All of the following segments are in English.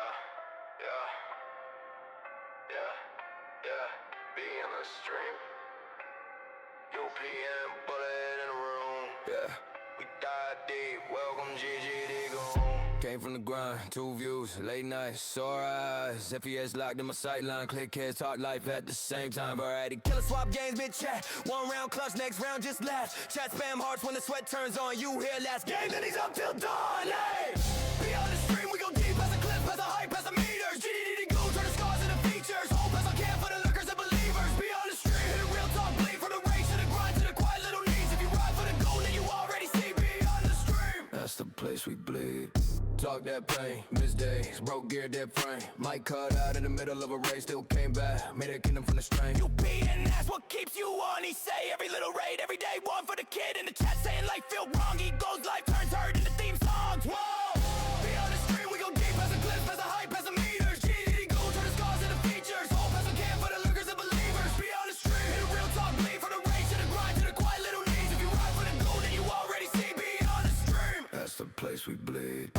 Yeah, yeah, yeah, yeah. Be in the stream. UPM, bullet in the room. Yeah, we dive deep. Welcome GGDxGoon. Came from the grind, 2 views, late nights, sore eyes. FES locked in my sightline, click heads, talk life at the same time. Variety killer swap games, mid chat. 1 round clutch, next round just laugh. Chat spam hearts when the sweat turns on. You hear last game, then he's up till dawn. Hey, beyond the stream, we go deep as a clip, as a hype, as a meters. GGDxGoon, turn the scars into features. Hope as I can for the lurkers and believers. Beyond the stream, hit a real talk, bleed from the race to the grind to the quiet little needs. If you ride for the goal, then you already see beyond the stream. That's the place we bleed. Talk that pain, missed days, broke gear, dead frame. Might cut out in the middle of a race, still came back, made a kingdom from the strain. You be and that's what keeps you on. He say every little raid, every day one for the kid in the chat saying life feel wrong. He goes life turns hurt into theme songs. Whoa, beyond the stream we go deep as a clip, as a hype, as a meters. GGDxGoon, turn the scars into features. Hope as I can for the lurkers and believers. Beyond the stream, hit a real talk, bleed from the race to the grind to the quiet little needs. If you ride for the goal, then you already see beyond the stream. That's the place we bleed.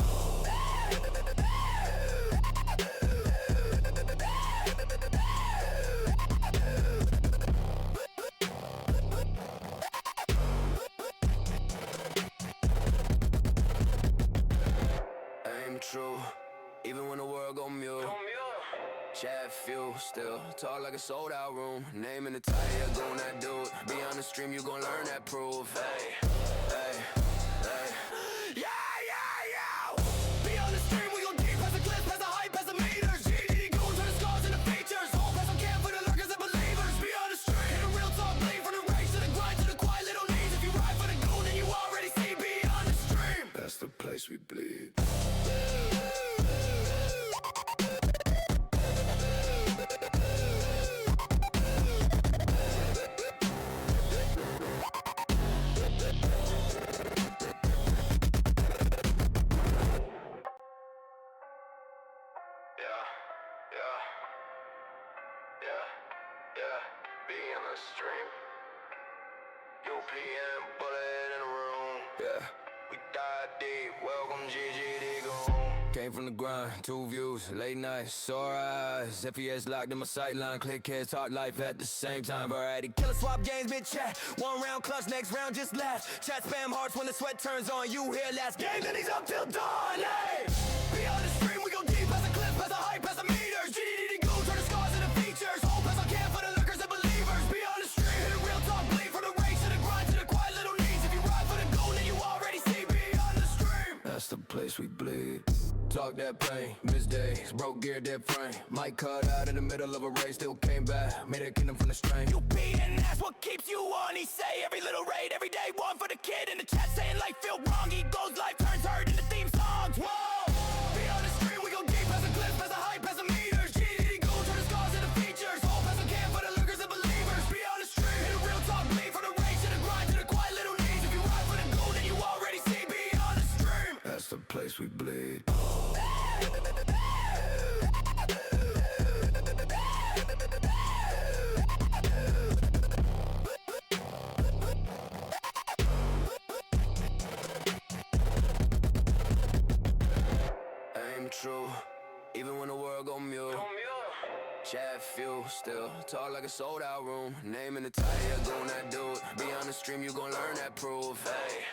True, even when the world go mute. Chat fuel, still talk like a sold out room. Name in the title, Goon, that dude. Be on the stream, you gon' learn that proof. Hey, hey, hey. Yeah, yeah, yeah. Be on the stream, we go deep as a clip, as a hype, as a meters. GGDxGoon, turn the scars into features. Hope as I can for the lurkers and believers. Be on the stream, hit a real talk, bleed from the race to the grind to the quiet little needs. If you ride for the goal, then you already see beyond the stream. That's the place we bleed. Yeah, be in the stream. UPM, bullet in the room. Yeah, we dive deep. Welcome GGDxGoon. Came from the grind, 2 views, late nights, sore eyes. FES locked in my sightline, click heads, talk life at the same time. Variety killer swap games, mid chat. 1 round clutch, next round just laugh. Chat spam hearts when the sweat turns on. You hear last game, then he's up till dawn. Hey, beyond the stream, we go deep as a clip, as a hype, as a meters. GGDxGoon, turn the scars into features. Hope as I can for the lurkers and believers. Beyond the stream, hit a real talk, bleed from the race to the grind to the quiet little needs. If you ride for the goal, then you already see beyond the stream. That's the place we bleed. Talk that pain, missed days, broke gear, dead frame. Might cut out in the middle of a race, still came back, made a kingdom from the strain. You be and that's what keeps you on. He say every little raid, every day one for the kid in the chat saying life feel wrong. He goes life turns hurt into theme songs. Whoa, beyond the stream we go deep as a clip, as a hype, as a meters. GGDxGoon, turn the scars into features. Hope as I can for the lurkers and believers. Beyond the stream, hit a real talk, bleed from the race to the grind to the quiet little needs. If you ride for the goal, then you already see beyond the stream. That's the place we bleed. True, even when the world go mute. Chat fuel, still talk like a sold out room. Name in the title, Goon, that dude. Be on the stream, you gon' learn that proof. Hey,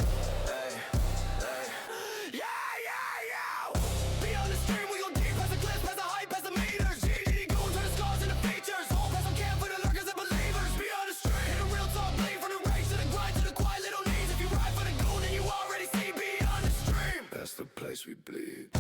hey, hey. Yeah, yeah, yeah. Be on the stream, we go deep as a clip, as a hype, as a meters. GGDxGoon, turn the scars into features. Hope as I can for the lurkers and believers. Be on the stream, hit a real talk, bleed from the race to the grind to the quiet little needs. If you ride for the goal, then you already see beyond the stream. That's the place we bleed.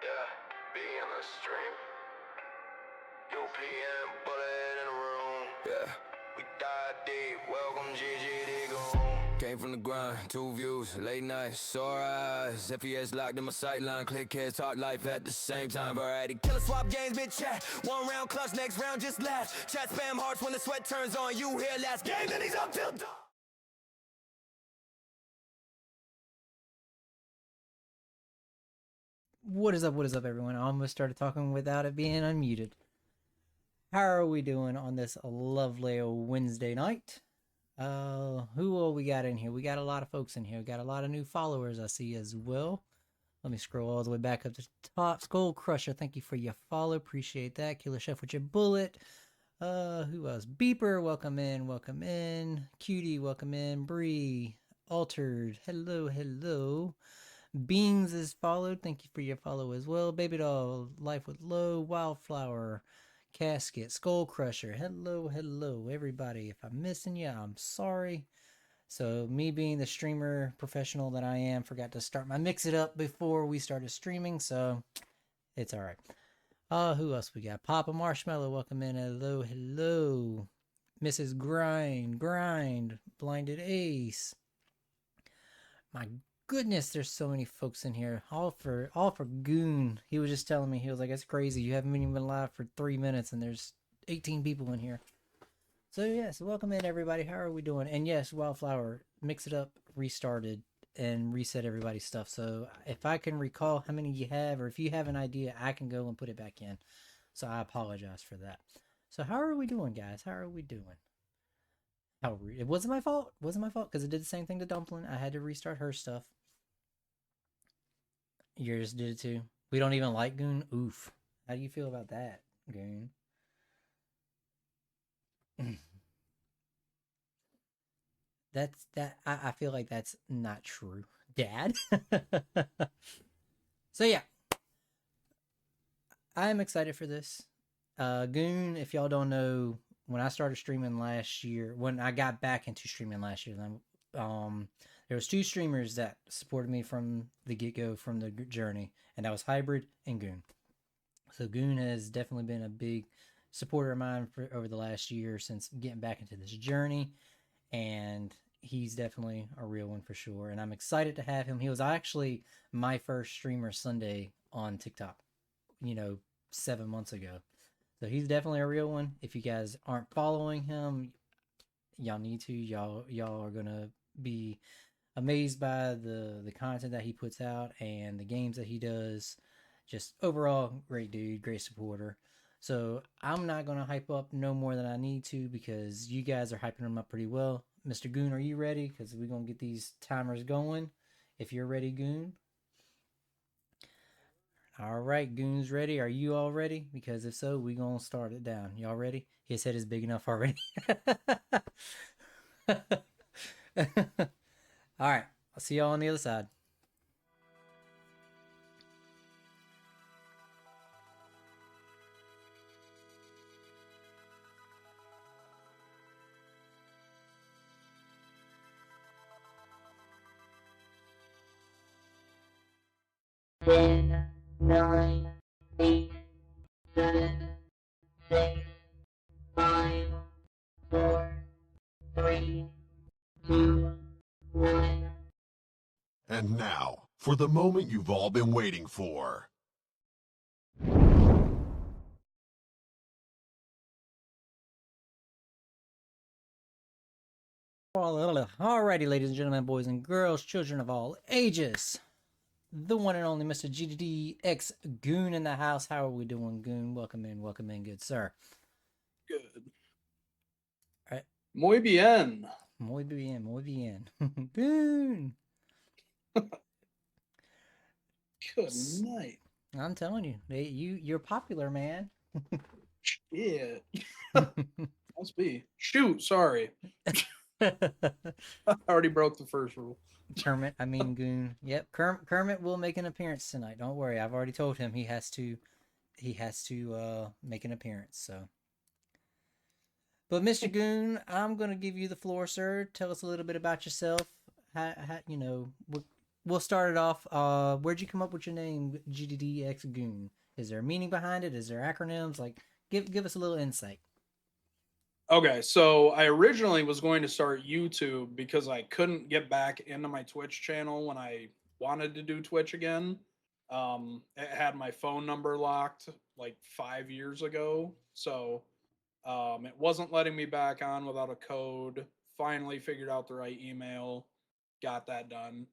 Yeah, be in the stream. UPM, bullet in the room. Yeah, we dive deep. Welcome GGDxGoon. Came from the grind, 2 views, late nights, sore eyes. FES locked in my sightline, click heads, talk life at the same time. Variety killer swap games, mid chat. 1 round clutch, next round just laugh. Chat spam hearts when the sweat turns on. You hear last game, then he's up till dawn. What is up? What is up, everyone? I almost started talking without it being unmuted. How are we doing on this lovely Wednesday night? Who all we got in here? We got a lot of folks in here. We got a lot of new followers I see as well. Let me scroll all the way back up to the top. Skull Crusher, thank you for your follow. Appreciate that. Killer Chef with your bullet. Who else? Beeper, welcome in, welcome in. Cutie, welcome in. Bree, Altered, hello, hello. Beans is followed. Thank you for your follow as well. Baby Doll, Life with Low, Wildflower, Casket, Skull Crusher. Hello, hello, everybody. If I'm missing you, I'm sorry. So, me being the streamer professional that I am, forgot to start my mix it up before we started streaming, so it's all right. Who else we got? Papa Marshmallow, welcome in. Hello, hello. Mrs. Grind, Blinded Ace. My goodness, there's so many folks in here. All for Goon. He was just telling me, he was like, "It's crazy. You haven't even been live for 3 minutes, and there's 18 people in here." So yes, welcome in everybody. How are we doing? And yes, Wildflower, mix it up, restarted, and reset everybody's stuff. So if I can recall how many you have, or if you have an idea, I can go and put it back in. So I apologize for that. So how are we doing, guys? How are we doing? It wasn't my fault. It wasn't my fault because it did the same thing to Dumpling. I had to restart her stuff. Yours did it too. We don't even like Goon. Oof. How do you feel about that, Goon? That's that. I feel like that's not true, Dad. So yeah, I'm excited for this. Goon, if y'all don't know, when I started streaming last year, when I got back into streaming last year, then there was two streamers that supported me from the get go, from the journey, and that was Hybrid and Goon. So Goon has definitely been a big supporter of mine for over the last year since getting back into this journey, and he's definitely a real one for sure. And I'm excited to have him. He was actually my first streamer Sunday on TikTok, you know, 7 months ago. So he's definitely a real one. If you guys aren't following him, y'all need to. Y'all are gonna be amazed by the content that he puts out and the games that he does. Just overall, great dude, great supporter. So I'm not gonna hype up no more than I need to because you guys are hyping him up pretty well. Mr. Goon, are you ready? Because we're gonna get these timers going. If you're ready, Goon. All right, Goon's ready. Are you all ready? Because if so, we gonna start it down. Y'all ready? His head is big enough already. All right, I'll see y'all on the other side. Ten, nine, eight, seven, six, five, four, three, two, one. And now, for the moment you've all been waiting for. Alrighty, ladies and gentlemen, boys and girls, children of all ages, the one and only Mr. GGDxGoon in the house. How are we doing, Goon? Welcome in, good sir. Good. All right. Muy bien. Muy bien, muy bien. Goon. Good night. I'm telling you, you're popular, man. Yeah. Must be. Shoot, sorry. I already broke the first rule. Goon. Yep, Kermit will make an appearance tonight. Don't worry, I've already told him he has to make an appearance. So, but Mr. Goon, I'm gonna give you the floor, sir. Tell us a little bit about yourself. We'll start it off. Where'd you come up with your name, GGDxGoon? Is there a meaning behind it? Is there acronyms? Like, give us a little insight. Okay, so I originally was going to start YouTube because I couldn't get back into my Twitch channel when I wanted to do Twitch again. It had my phone number locked like 5 years ago, so it wasn't letting me back on without a code. Finally figured out the right email, got that done.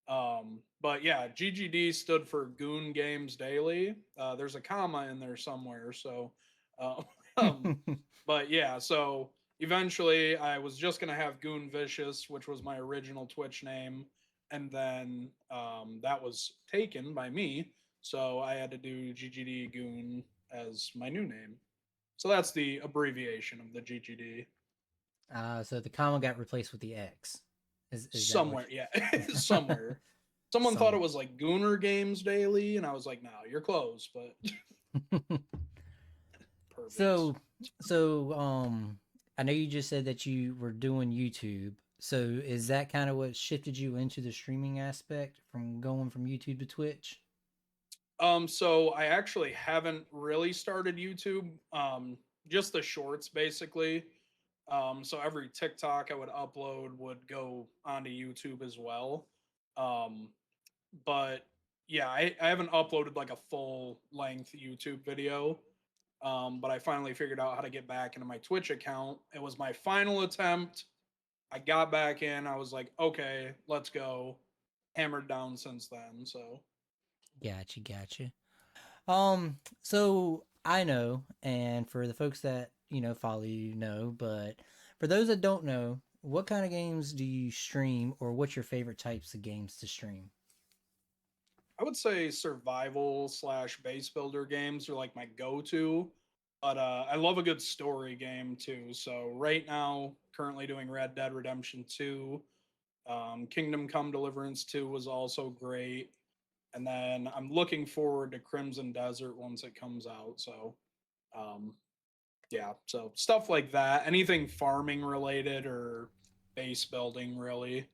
But yeah, GGD stood for Goon Games Daily. There's a comma in there somewhere, so uh, um, but yeah, so eventually I was just gonna have Goon Vicious, which was my original Twitch name, and then that was taken by me, so I had to do GGD Goon as my new name. So that's the abbreviation of the GGD. So the comma got replaced with the X. Is that what? Somewhere, yeah, somewhere. Someone thought it Some. was like Gooner Games Daily, and I was like, "No, you're close." But perverts. So, so I know you just said that you were doing YouTube. So is that kind of what shifted you into the streaming aspect from going from YouTube to Twitch? So I actually haven't really started YouTube. Just the shorts basically. So every TikTok I would upload would go onto YouTube as well. Um, but yeah, I haven't uploaded like a full length YouTube video. But I finally figured out how to get back into my Twitch account. It was my final attempt. I got back in. I was like, okay, let's go. Hammered down since then. So Gotcha. So I know, and for the folks that follow you know, but for those that don't know, what kind of games do you stream, or what's your favorite types of games to stream? I would say survival slash base builder games are like my go-to. But I love a good story game too. So right now, currently doing Red Dead Redemption 2. Kingdom Come Deliverance 2 was also great. And then I'm looking forward to Crimson Desert once it comes out. So um, yeah, so stuff like that. Anything farming related or base building, really.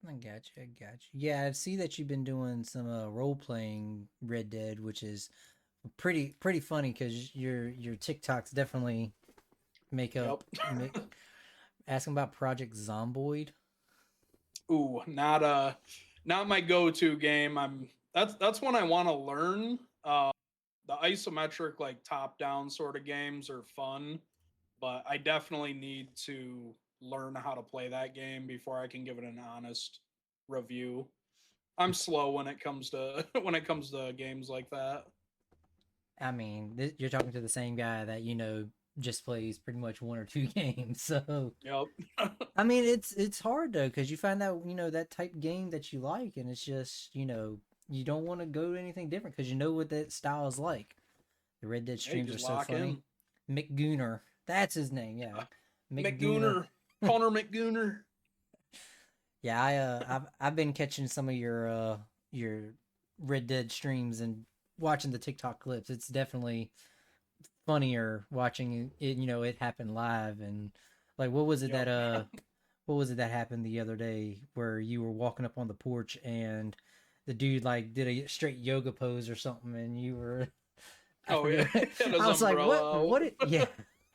I got you. Yeah, I see that you've been doing some role playing Red Dead, which is pretty funny because your TikToks definitely make up Yep. make, asking about Project Zomboid. Ooh, not my go-to game. That's one I want to learn. The isometric like top-down sort of games are fun, but I definitely need to learn how to play that game before I can give it an honest review. I'm slow when it comes to when it comes to games like that. I mean, you're talking to the same guy that just plays pretty much one or two games. So Yep. I mean, it's hard though because you find out that type game that you like, and it's just you don't want to go to anything different because you know what that style is like. The Red Dead Yeah, you streams are just so lock funny. in. McGooner, that's his name. Yeah, McGooner. McGooner, Connor McGooner. Yeah, I've been catching some of your Red Dead streams and watching the TikTok clips. It's definitely funnier watching it. It happen live and like Yep. what was it that happened the other day where you were walking up on the porch and the dude like did a straight yoga pose or something and you were I Oh yeah, forget. had his I was like, what? umbrella out. What? Yeah.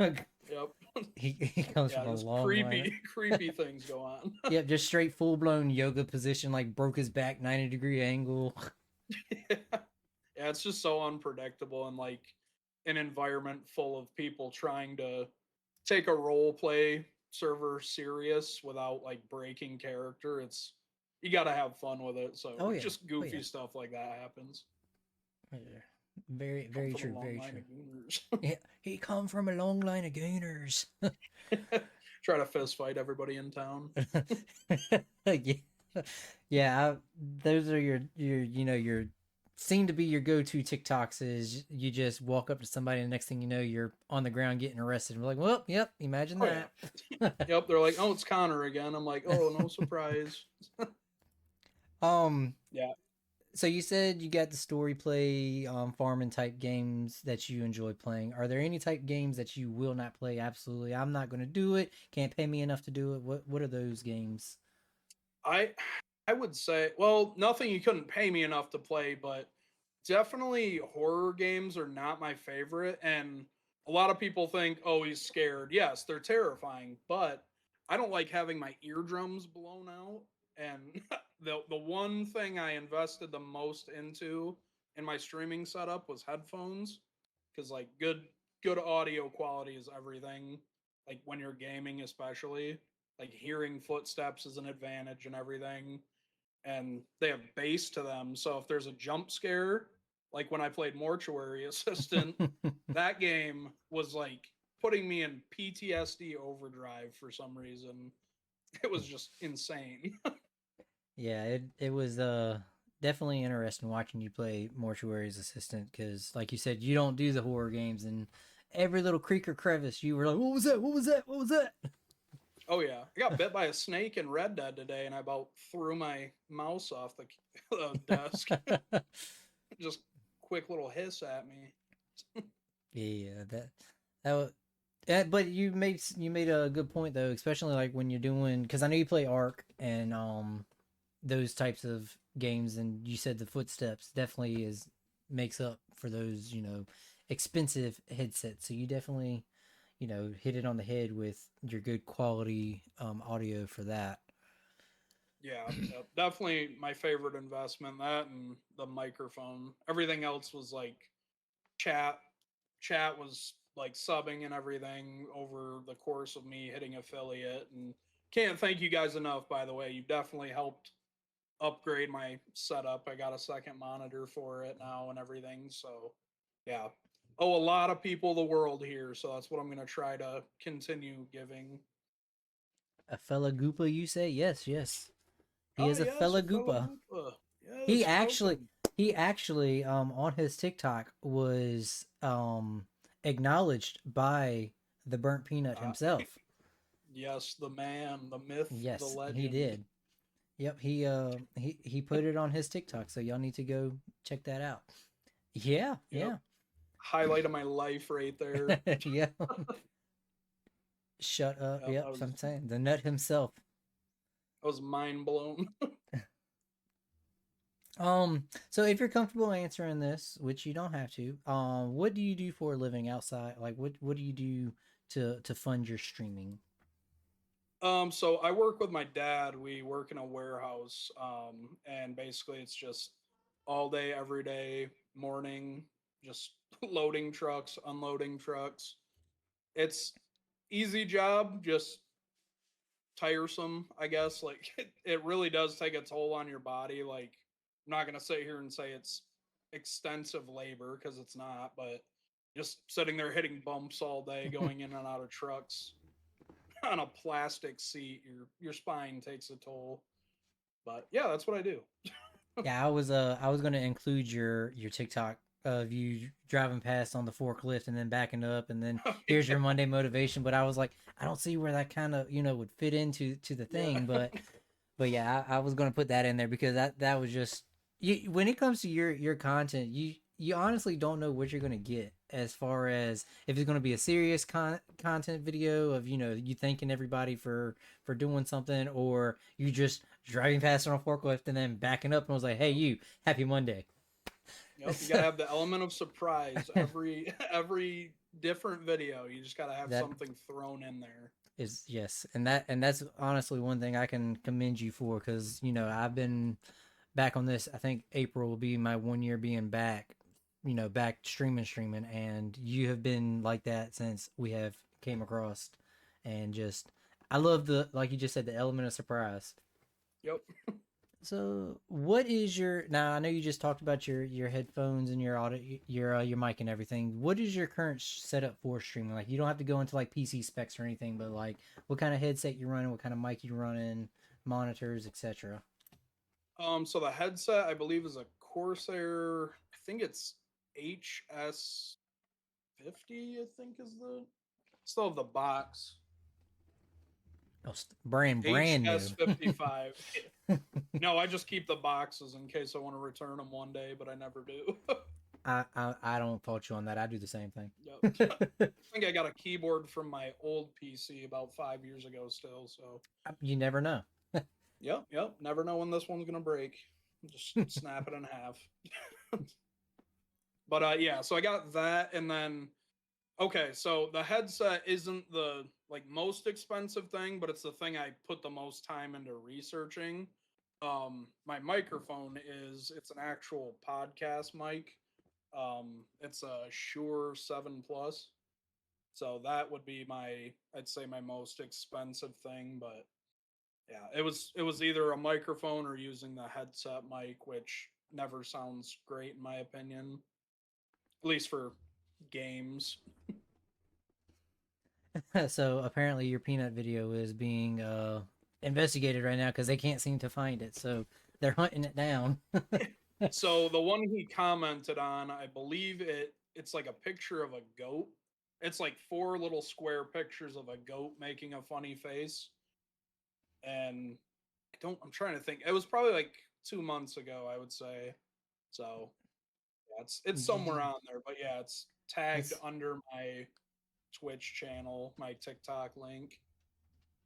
Yep. He comes Yeah, from a just long line. creepy things go on. Yep, just straight full blown yoga position, like broke his back 90-degree angle. Yeah, it's just so unpredictable and like an environment full of people trying to take a role play server serious without like breaking character. It's you got to have fun with it. So Oh yeah. just Oh goofy yeah. stuff like that happens. Yeah. Very Come very from a true. long Very line true. of gooners. Yeah, he come from a long line of gooners. Try to fist fight everybody in town. Yeah, yeah. Those are your seem to be your go-to TikToks. Is you just walk up to somebody and the next thing you know you're on the ground getting arrested. And we're like, well, yep. Imagine Oh yeah. that. Yep. They're like, oh, it's Connor again. I'm like, oh, no surprise. um. Yeah. So you said you got the story play, farming type games that you enjoy playing. Are there any type games that you will not play? Absolutely, I'm not going to do it. Can't pay me enough to do it. What are those games? I I would say, well, nothing you couldn't pay me enough to play, but definitely horror games are not my favorite. And a lot of people think, oh, he's scared. Yes, they're terrifying, but I don't like having my eardrums blown out. And the one thing I invested the most into in my streaming setup was headphones, because like good audio quality is everything. Like when you're gaming, especially, like hearing footsteps is an advantage and everything. And they have bass to them. So if there's a jump scare, like when I played Mortuary Assistant, that game was like putting me in PTSD overdrive for some reason. It was just insane. Yeah, it was definitely interesting watching you play Mortuary's Assistant because, like you said, you don't do the horror games, and every little creak or crevice, you were like, "What was that? What was that? What was that?" Oh yeah, I got bit by a snake in Red Dead today, and I about threw my mouse off the desk. Just quick little hiss at me. Yeah, that was. But you made a good point though, especially like when you're doing because I know you play Ark and those types of games, and you said the footsteps definitely is makes up for those expensive headsets. So you definitely hit it on the head with your good quality audio for that. Yeah, yep, definitely my favorite investment. That and the microphone. Everything else was like chat. Chat was like subbing and everything over the course of me hitting affiliate. And can't thank you guys enough, by the way. You definitely helped upgrade my setup. I got a second monitor for it now and everything. So, yeah. Oh, a lot of people the world here. So that's what I'm going to try to continue giving. A fella Goopa, you say? Yes, yes. He Oh, is a yes, a fella fellow Goopa. Goopa. He Yes, actually welcome. he actually on his TikTok was acknowledged by the burnt peanut Uh, himself. yes, the man, the myth, the Yes, he legend. did. Yep, he put it on his TikTok, so y'all need to go check that out. Yeah, Yep. yeah. Highlight of my life right there. Yeah. Shut up. Yep, Yep, so I'm saying the nut himself. I was mind blown. So if you're comfortable answering this, which you don't have to, what do you do for a living outside? Like what do you do to fund your streaming? So I work with my dad. We work in a warehouse. And basically it's just all day, every day, morning, just loading trucks, unloading trucks. It's easy job, just tiresome, I guess. Like it really does take a toll on your body. Like I'm not gonna sit here and say it's extensive labor because it's not, but just sitting there hitting bumps all day, going in and out of trucks on a plastic seat, your spine takes a toll. But yeah, that's what I do. Yeah, I was gonna include your TikTok of you driving past on the forklift and then backing up and then here's your Monday motivation, but I was like, I don't see where that kind of would fit into the Yeah. thing, but yeah, I was gonna put that in there because that was just you when it comes to your content, you honestly don't know what you're gonna get as far as if it's gonna be a serious content video of you thanking everybody for doing something, or you just driving past on a forklift and then backing up and was like, hey, Yep. you, happy Monday. Yep. You gotta So have the element of surprise every different video. You just gotta have that something thrown in there. is yes, and that's honestly one thing I can commend you for because I've been back on this. I think April will be my 1 year being back, back streaming, and you have been like that since we have came across, and just I love the like you just said the element of surprise. Yep. So, what is your now? I know you just talked about your headphones and your audio, your mic and everything. What is your current setup for streaming? Like, you don't have to go into like PC specs or anything, but like, what kind of headset you're running, what kind of mic you're running, monitors, etc. So the headset I believe is a Corsair. I think it's HS50. I think is the still have the box. Oh, brand new. HS55. No, I just keep the boxes in case I want to return them one day, but I never do. I don't fault you on that. I do the same thing. Yep. I think I got a keyboard from my old PC about 5 years ago still. So, You never know. yep. Never know when this one's gonna break. Just snap it in half. But yeah, so I got that, and then okay, so the headset isn't the like most expensive thing, but it's the thing I put the most time into researching. My microphone it's an actual podcast mic. It's a Shure 7 Plus. So that would be I'd say my most expensive thing, but yeah, it was either a microphone or using the headset mic, which never sounds great in my opinion, at least for games. So apparently your peanut video is being investigated right now because they can't seem to find it. So they're hunting it down. So the one he commented on, I believe it's like a picture of a goat. It's like four little square pictures of a goat making a funny face. And I'm trying to think. It was probably like 2 months ago, I would say. So yeah, it's somewhere on there, but yeah, it's tagged It's under my Twitch channel, my TikTok link.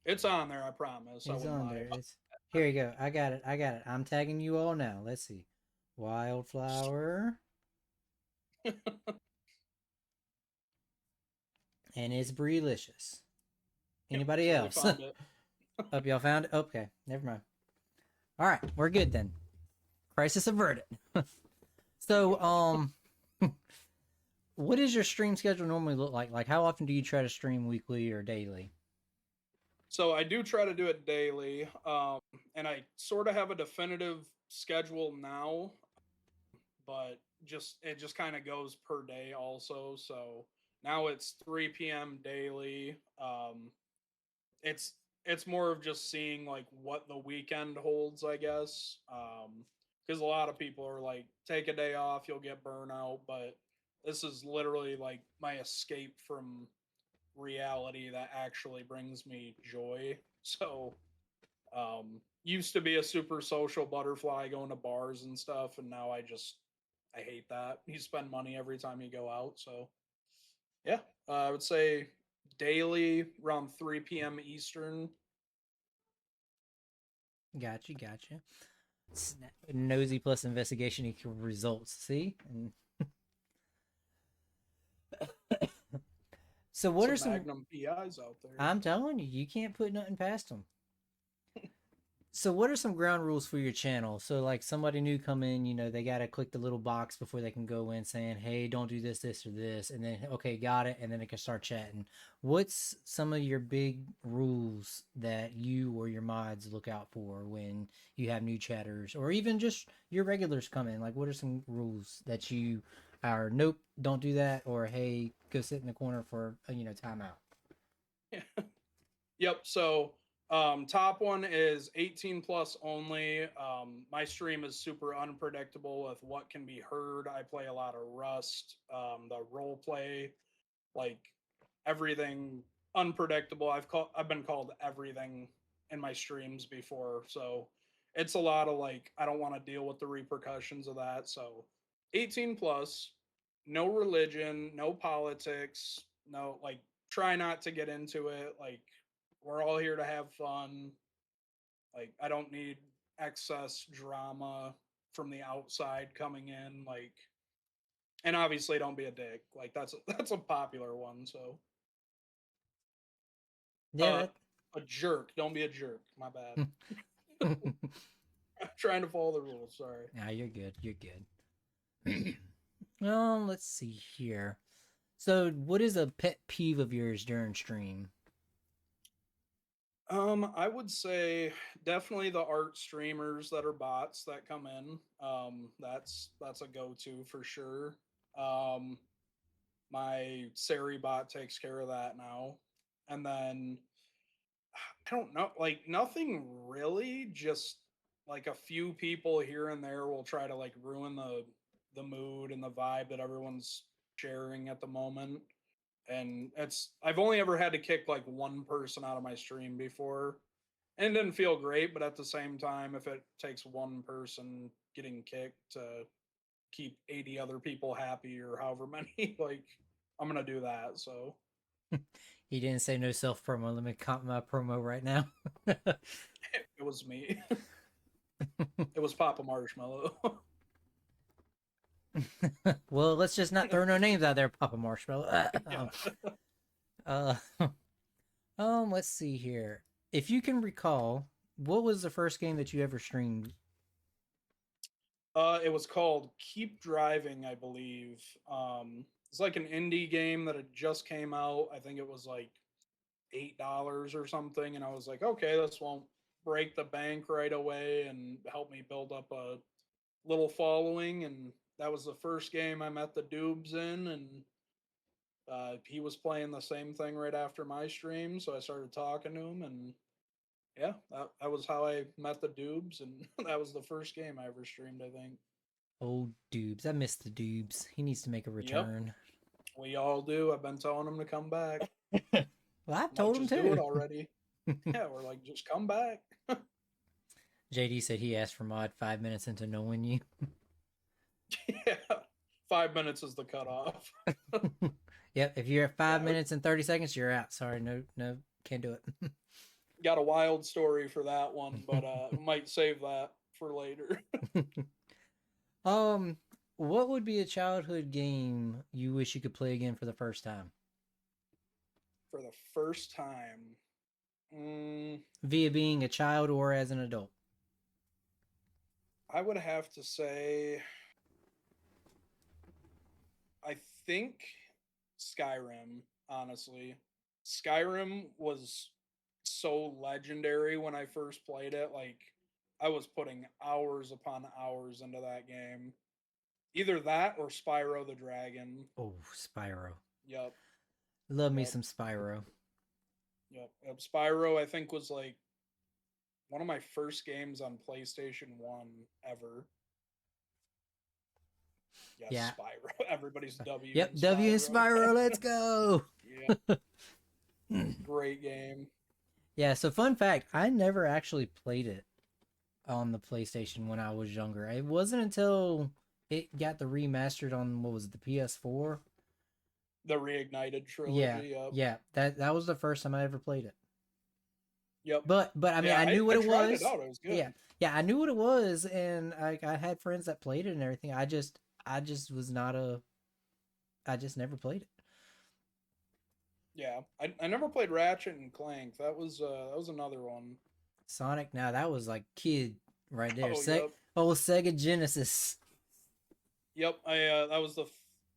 It's on there, I promise. I it's wouldn't on lie there. about It's here you go. I got it. I got it. I'm tagging you all now. Let's see. Wildflower. And it's Breelicious. Anybody Surely else? found it. Hope y'all found it. Okay, never mind. All right, we're good then. Crisis averted. So, what does your stream schedule normally look like? Like, how often do you try to stream weekly or daily? So I do try to do it daily, and I sort of have a definitive schedule now, but it just kind of goes per day also. So now it's 3 p.m. daily. It's it's more of just seeing like what the weekend holds, I guess. Because a lot of people are like, take a day off, you'll get burnout, but this is literally like my escape from reality that actually brings me joy. So, used to be a super social butterfly going to bars and stuff, and now I hate that. You spend money every time you go out. So, yeah, I would say daily around 3 p.m. Eastern. Gotcha, gotcha. Nosy plus investigation equal results. See? And so, what are Some some? Magnum PIs out there. I'm telling you, you can't put nothing past them. So what are some ground rules for your channel? So like somebody new come in, they got to click the little box before they can go in saying, "Hey, don't do this, this, or this." And then, okay, got it. And then they can start chatting. What's some of your big rules that you or your mods look out for when you have new chatters or even just your regulars come in? Like what are some rules that you are, nope, don't do that, or hey, go sit in the corner for, timeout? Yep. So, top one is 18 plus only. My stream is super unpredictable with what can be heard. I play a lot of Rust, the role play, like everything unpredictable. I've been called everything in my streams before, so it's a lot of like I don't want to deal with the repercussions of that. So, 18 plus, no religion, no politics, no like try not to get into it. Like we're all here to have fun. Like I don't need excess drama from the outside coming in. Like, and obviously don't be a dick. Like that's a popular one. So, uh, Yeah, a jerk. Don't be a jerk. My bad. that. I'm trying to follow the rules. Sorry. Nah, you're good. You're good. Well, let's see here. So, what is a pet peeve of yours during stream? I would say definitely the art streamers that are bots that come in. That's a go-to for sure. Um, my Sari bot takes care of that now. And then I don't know, like nothing really, just like a few people here and there will try to like ruin the mood and the vibe that everyone's sharing at the moment. And I've only ever had to kick like one person out of my stream before. And it didn't feel great, but at the same time, if it takes one person getting kicked to keep 80 other people happy or however many, like I'm gonna do that. So He didn't say no self promo. Let me comp my promo right now. it was me. It was Papa Marshmallow. Well, let's just not throw no names out there, Papa Marshmallow. Yeah. uh, let's see here. If you can recall, what was the first game that you ever streamed? It was called Keep Driving, I believe. It's like an indie game that had just came out. I think it was like $8 or something, and I was like, okay, this won't break the bank right away and help me build up a little following. And that was the first game I met the Dubes in, and he was playing the same thing right after my stream, so I started talking to him, and yeah, that was how I met the Dubes, and that was the first game I ever streamed, I think. Old Dubes. I miss the Dubes. He needs to make a Yep, return. we all do. I've been telling him to come back. Well, I Like, told him just do it to. already. Yeah, we're like, just come back. JD said he asked for mod 5 minutes into knowing you. Yeah, 5 minutes is the cutoff. Yep, if you're at 5 Yeah. minutes and 30 seconds, you're out. Sorry, no, can't do it. Got a wild story for that one, but might save that for later. What would be a childhood game you wish you could play again for the first time? For the first time, Via being a child or as an adult? I would have to say, I think Skyrim, honestly. Skyrim was so legendary when I first played it. Like, I was putting hours upon hours into that game. Either that or Spyro the Dragon. Oh, Spyro. Yep. Love me Yep. some Spyro. Yep. Spyro, I think, was like one of my first games on PlayStation 1 ever. Yes, Yeah. Spyro. Everybody's W. Yep, in W and Spyro, let's go! Yeah. Great game. Yeah, so fun fact, I never actually played it on the PlayStation when I was younger. It wasn't until it got the remastered on, what was it, the PS4? The Reignited trilogy. Yeah, Yep. yeah, that was the first time I ever played it. Yep. But I mean, Yeah, I knew what it tried was. It out. It was good. Yeah, I knew what it was, and I had friends that played it and everything. I just was not I just never played it. Yeah, I never played Ratchet and Clank. That was another one. Sonic, now that was like kid right there. Oh, yep. Sega Genesis. Yep, that was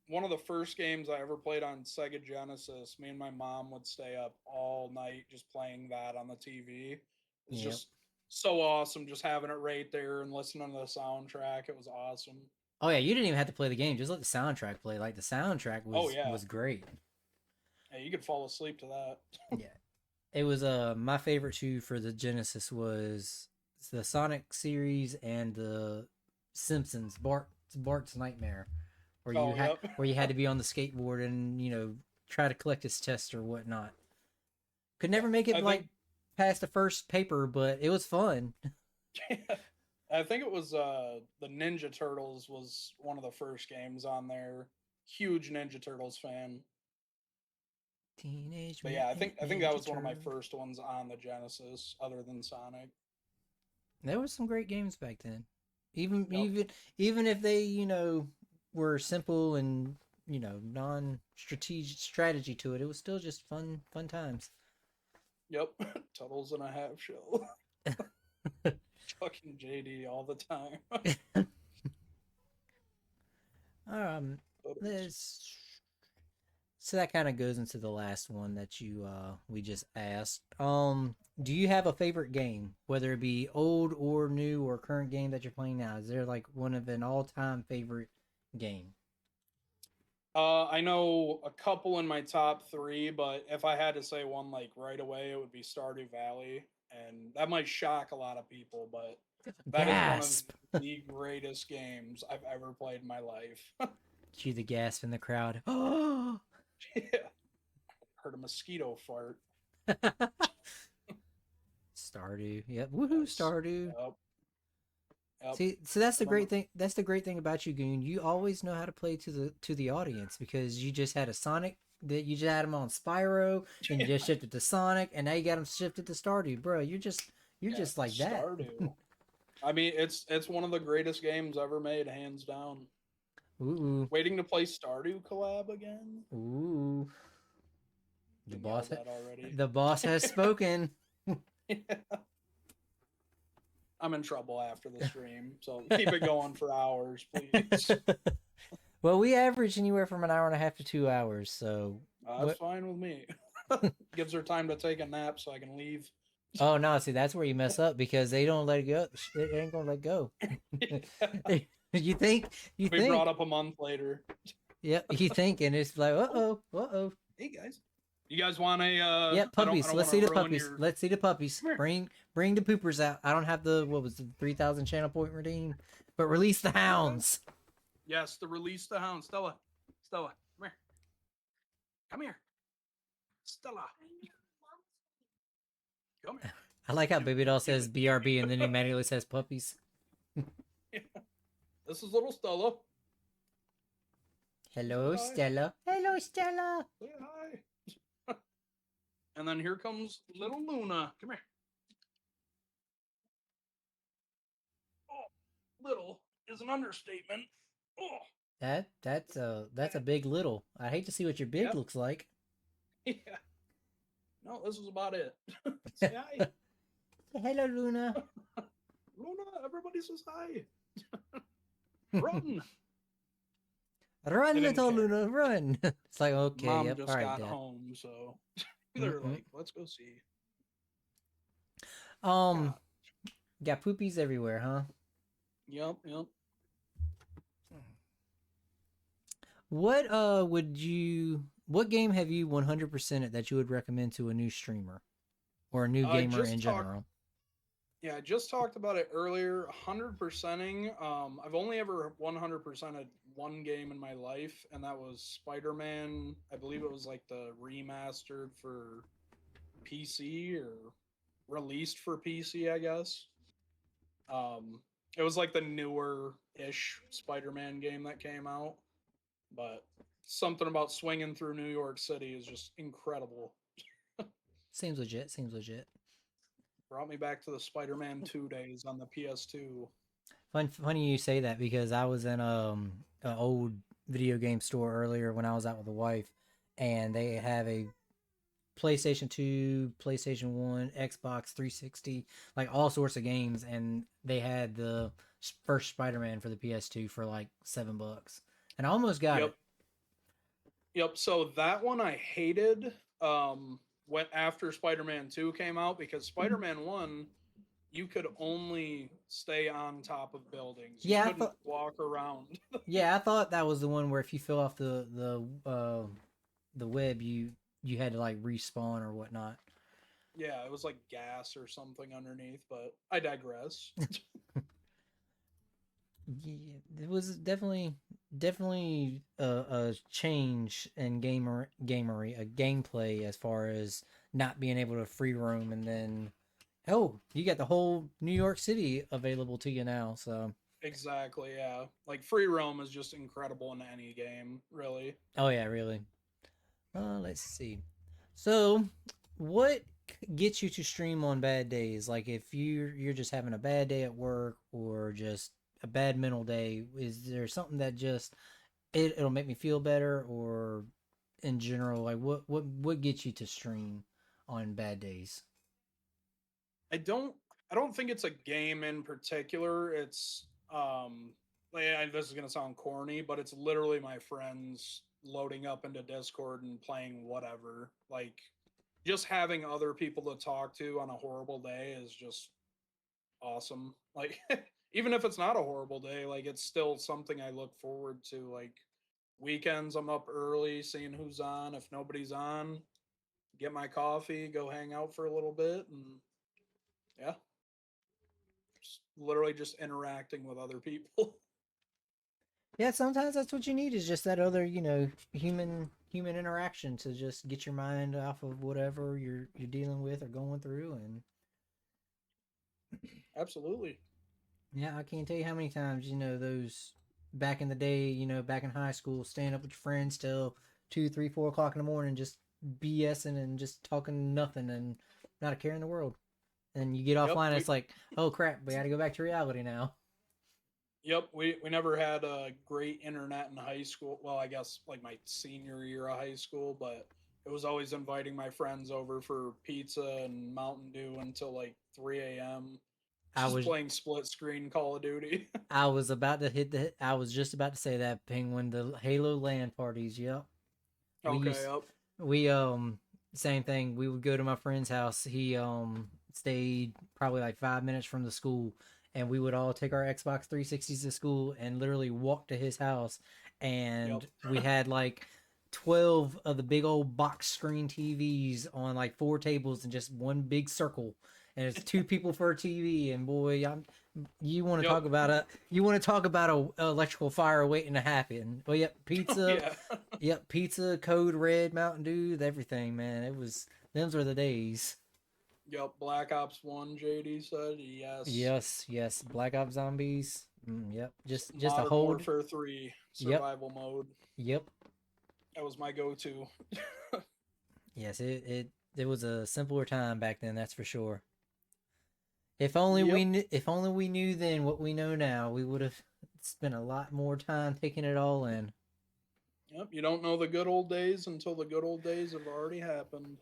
one of the first games I ever played on Sega Genesis. Me and my mom would stay up all night just playing that on the TV. It was just so awesome, just having it right there and listening to the soundtrack. It was awesome. Oh yeah, you didn't even have to play the game; just let the soundtrack play. Like the soundtrack was was great. Yeah, you could fall asleep to that. Yeah, it was my favorite two for the Genesis was the Sonic series and the Simpsons Bart's Nightmare, where you had to be on the skateboard and try to collect his chest or whatnot. Could never make it past the first paper, but it was fun. I think it was the Ninja Turtles was one of the first games on there. Huge Ninja Turtles fan. But yeah, I think that was one of my first ones on the Genesis, other than Sonic. There was some great games back then. Even if they, were simple and, non-strategy to it, it was still just fun times. Yep. Tuttles and a half shell. Fucking JD all the time. So that kind of goes into the last one that we just asked. Do you have a favorite game, whether it be old or new or current game that you're playing now? Is there like one of an all-time favorite game? I know a couple in my top 3, but if I had to say one like right away, it would be Stardew Valley, and that might shock a lot of people, but that is one of the greatest games I've ever played in my life. Cue the gasp in the crowd. Oh. Yeah. Heard a mosquito fart. Stardew. Yep. Woohoo, Stardew. Yep. See, so that's the great thing. That's the great thing about you, Goon. You always know how to play to the audience because you just had a Sonic that you just had him on Spyro, and you just shifted to Sonic, and now you got him shifted to Stardew, bro. You're just like that. Stardew. I mean, it's one of the greatest games ever made, hands down. Ooh. Waiting to play Stardew collab again. Ooh. The boss has spoken. Yeah. I'm in trouble after the stream, so keep it going for hours, please. Well, we average anywhere from an hour and a half to 2 hours. So That's what? fine with me. Gives her time to take a nap so I can leave. Oh no, see that's where you mess up because they don't let it go. It ain't gonna let go. you think? You We brought think? up a month later. Yep. You think, and it's like, uh oh. Hey guys, you guys want a? Yep, I don't puppies. Let's want see to the ruin puppies. your. Let's see the puppies. Come here. Bring the poopers out. I don't have the what was the 3,000 channel point redeem, but release the hounds. Yes, to release the hound, Stella. Stella, come here. Come here, Stella. Come here. I like how Baby Doll says BRB and then he manually says puppies. Yeah. This is little Stella. Hello, Hi. Stella. Hello, Stella. Say hi. And then here comes little Luna. Come here. Oh, little is an understatement. Oh, That's a big little. I hate to see what your big Yep. looks like. yeah. No, this is about it. Say hi. Hello, Luna. Luna, everybody says hi. Run. Run, They didn't little care. Luna, run. It's like okay, Mom yep, just all right, got Dad. home, so they're Mm-mm. like, let's go see. Um, God. got poopies everywhere, huh? Yep. What what game have you 100%ed that you would recommend to a new streamer or a new I gamer just in talked. general? Yeah, I just talked about it earlier. 100%ing. I've only ever 100%ed one game in my life, and that was Spider-Man. I believe it was like the remastered for PC or released for PC, I guess. It was like the newer-ish Spider-Man game that came out, but something about swinging through New York City is just incredible. Seems legit. Seems legit. Brought me back to the Spider-Man 2 days on the PS2. Funny you say that because I was in an old video game store earlier when I was out with the wife, and they have a PlayStation 2, PlayStation 1, Xbox 360, like all sorts of games, and they had the first Spider-Man for the PS2 for like $7, and I almost got Yep. it. Yep. So that one I hated went after Spider-Man 2 came out because Spider-Man 1 you could only stay on top of buildings. You Yeah, couldn't walk around. I thought that was the one where if you fell off the web, you had to like respawn or whatnot. Yeah, it was like gas or something underneath, but I digress. Yeah, it was definitely a change in gamery, a gameplay as far as not being able to free roam, and then oh, you got the whole New York City available to you now. So Exactly, yeah. Like free roam is just incredible in any game, really. oh yeah, really. Let's see. So, what gets you to stream on bad days? Like if you're just having a bad day at work or just a bad mental day, is there something that just it'll make me feel better, or in general, like what gets you to stream on bad days? I don't I don't think it's a game in particular. It's this is gonna sound corny, but it's literally my friends loading up into Discord and playing whatever. Like just having other people to talk to on a horrible day is just awesome. Like even if it's not a horrible day, like it's still something I look forward to. Like weekends I'm up early seeing who's on. If nobody's on, get my coffee, go hang out for a little bit and yeah, literally just interacting with other people. Yeah, sometimes that's what you need is just that other, human interaction to just get your mind off of whatever you're dealing with or going through. And Absolutely. yeah, I can't tell you how many times, those back in the day, back in high school, staying up with your friends till 2, 3, 4 o'clock in the morning, just BSing and just talking nothing and not a care in the world. And you get Yep. offline, and it's like, oh crap, we got to go back to reality now. We never had a great internet in high school. Well, I guess like my senior year of high school, but it was always inviting my friends over for pizza and Mountain Dew until like 3 a.m. I Just was playing split screen Call of Duty. I was about to hit the. I was just about to say that, Penguin. The Halo LAN parties. Yep. We Okay, used yep. we same thing. We would go to my friend's house. He stayed probably like 5 minutes from the school, and we would all take our Xbox 360s to school and literally walk to his house. And we had like 12 of the big old box screen TVs on like 4 tables and just one big circle. And it's 2 people for a TV. And boy, you want to Yep. talk about a electrical fire waiting to happen. Well, yep, pizza. Yeah. Yep, pizza, Code Red, Mountain Dew, everything, man. Those were the days. Yep. Black Ops 1, JD said. Yes. Yes, Black Ops Zombies. Yep, just a Modern hold. Warfare 3 Yep, survival mode. yep. That was my go-to. Yes, it was a simpler time back then, that's for sure. If only Yep. if only we knew then what we know now, we would have spent a lot more time taking it all in. Yep. You don't know the good old days until the good old days have already happened.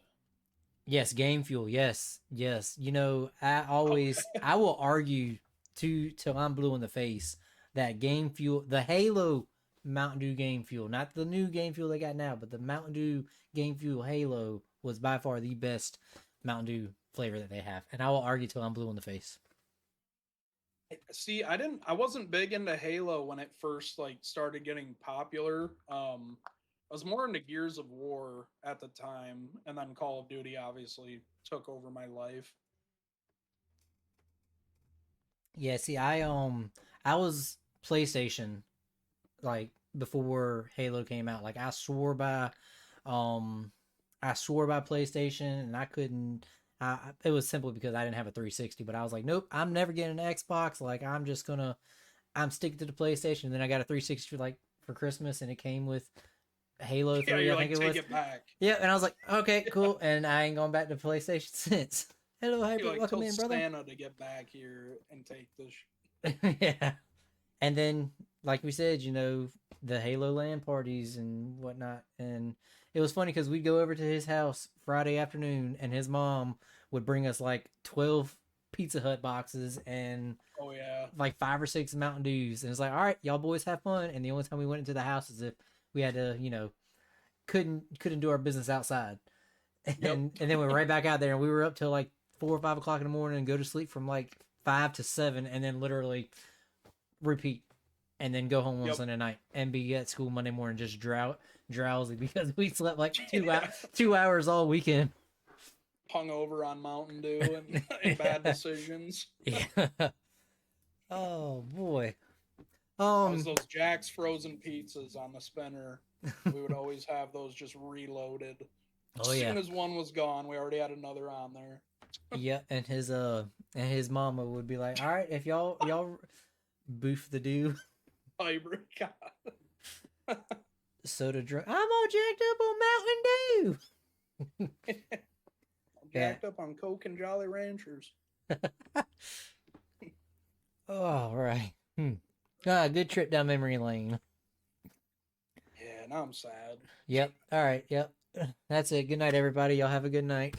Yes, Game Fuel. Yes, yes. Okay. I will argue till I'm blue in the face that Game Fuel, the Halo Mountain Dew Game Fuel, not the new Game Fuel they got now, but the Mountain Dew Game Fuel Halo was by far the best Mountain Dew flavor that they have, and I will argue till I'm blue in the face. See, I wasn't big into Halo when it first like started getting popular. I was more into Gears of War at the time, and then Call of Duty obviously took over my life. Yeah, see, I was PlayStation like before Halo came out. Like um I swore by PlayStation, and I couldn't. It was simply because I didn't have a 360. But I was like, nope, I'm never getting an Xbox. Like I'm sticking to the PlayStation. And then I got a 360 for Christmas, and it came with Halo Yeah, 3, you're I think like, it take was. it back. Yeah, and I was like, okay, cool. And I ain't gone back to PlayStation since. Hello, You're Hybrid, like, welcome tell in, brother. Santa to get back here and take this. Yeah. And then, like we said, the Halo LAN parties and whatnot. And it was funny because we'd go over to his house Friday afternoon, and his mom would bring us like 12 Pizza Hut boxes and Oh yeah. like 5 or 6 Mountain Dews. And it's like, all right, y'all boys have fun. And the only time we went into the house is if we had to, couldn't do our business outside. Yep. And then we were right back out there, and we were up till like 4 or 5 o'clock in the morning and go to sleep from like 5 to 7, and then literally repeat, and then go home on Yep. Sunday night and be at school Monday morning just drowsy because we slept like Yeah. 2 hours all weekend. Hung over on Mountain Dew and bad decisions. Yeah. Oh boy. That was those Jack's frozen pizzas on the spinner. We would always have those just reloaded. Oh As yeah. soon as one was gone, we already had another on there. Yeah, and his mama would be like, all right, if y'all boof the do Hybrid God. soda drink, I'm all jacked up on Mountain Dew. I'm jacked up on Coke and Jolly Ranchers. All right. Good trip down memory lane. Yeah, now I'm sad. Yep. All right. Yep. That's it. Good night, everybody. Y'all have a good night.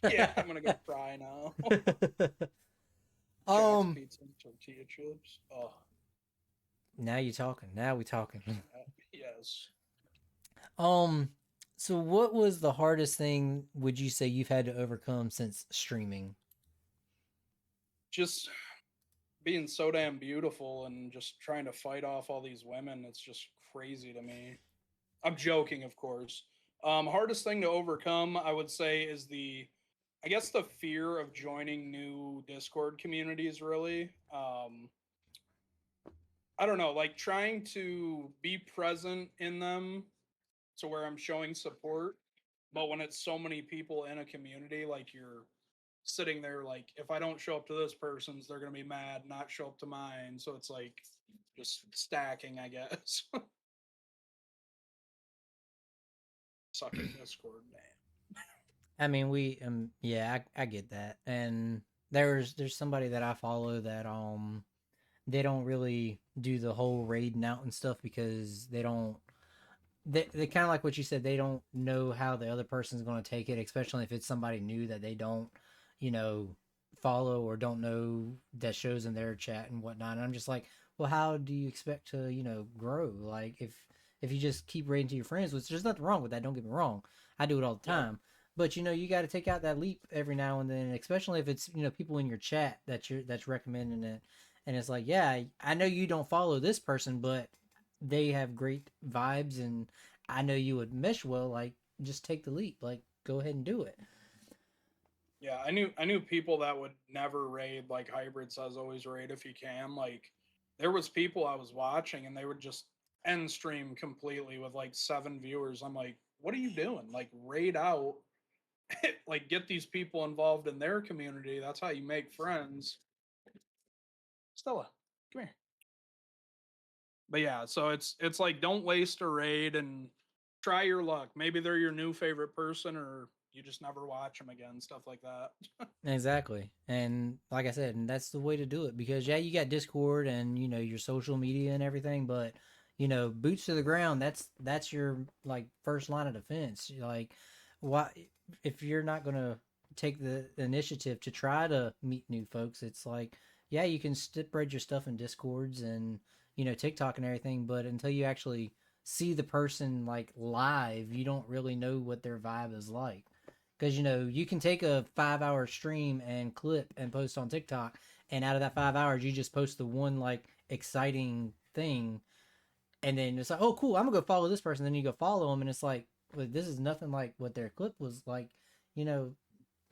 Yeah, I'm gonna go cry now. Jack's pizza and tortilla chips. Oh, Now you talking. Now we talking. yes. So what was the hardest thing would you say you've had to overcome since streaming? Just being so damn beautiful and just trying to fight off all these women. It's just crazy to me. I'm joking, of course. Hardest thing to overcome, I would say, is I guess the fear of joining new Discord communities, really. I don't know, like trying to be present in them to where I'm showing support. But when it's so many people in a community, like you're sitting there, like, if I don't show up to this person's, they're going to be mad, not show up to mine. So it's like just stacking, I guess. Sucking Discord, man. I mean, I get that. And there's somebody that I follow that they don't really do the whole raiding out and stuff because they kind of like what you said, they don't know how the other person's going to take it, especially if it's somebody new that they don't, you know, follow or don't know that shows in their chat and whatnot. And I'm just like, well, how do you expect to, grow? Like if you just keep rating to your friends, which there's nothing wrong with that. Don't get me wrong. I do it all the time. But you got to take out that leap every now and then, especially if it's people in your chat that's recommending it, and it's like, yeah, I know you don't follow this person, but they have great vibes, and I know you would mesh well. Like, just take the leap. Like, go ahead and do it. Yeah, I knew people that would never raid, like Hybrid says always raid if you can. Like there was people I was watching and they would just end stream completely with like 7 viewers. I'm like, what are you doing? Like raid out, like get these people involved in their community. That's how you make friends. Stella, come here. But yeah, so it's like don't waste a raid and try your luck. Maybe they're your new favorite person or you just never watch them again, stuff like that. Exactly. And like I said, and that's the way to do it, because yeah, you got Discord and your social media and everything, but boots to the ground, that's your like first line of defense. Like, why, if you're not going to take the initiative to try to meet new folks, it's like, yeah, you can spread your stuff in Discords and TikTok and everything, but until you actually see the person like live, you don't really know what their vibe is like. Because you can take a 5-hour stream and clip and post on TikTok, and out of that 5 hours, you just post the one like exciting thing, and then it's like, oh, cool, I'm gonna go follow this person. Then you go follow them, and it's like, well, this is nothing like what their clip was like. You know,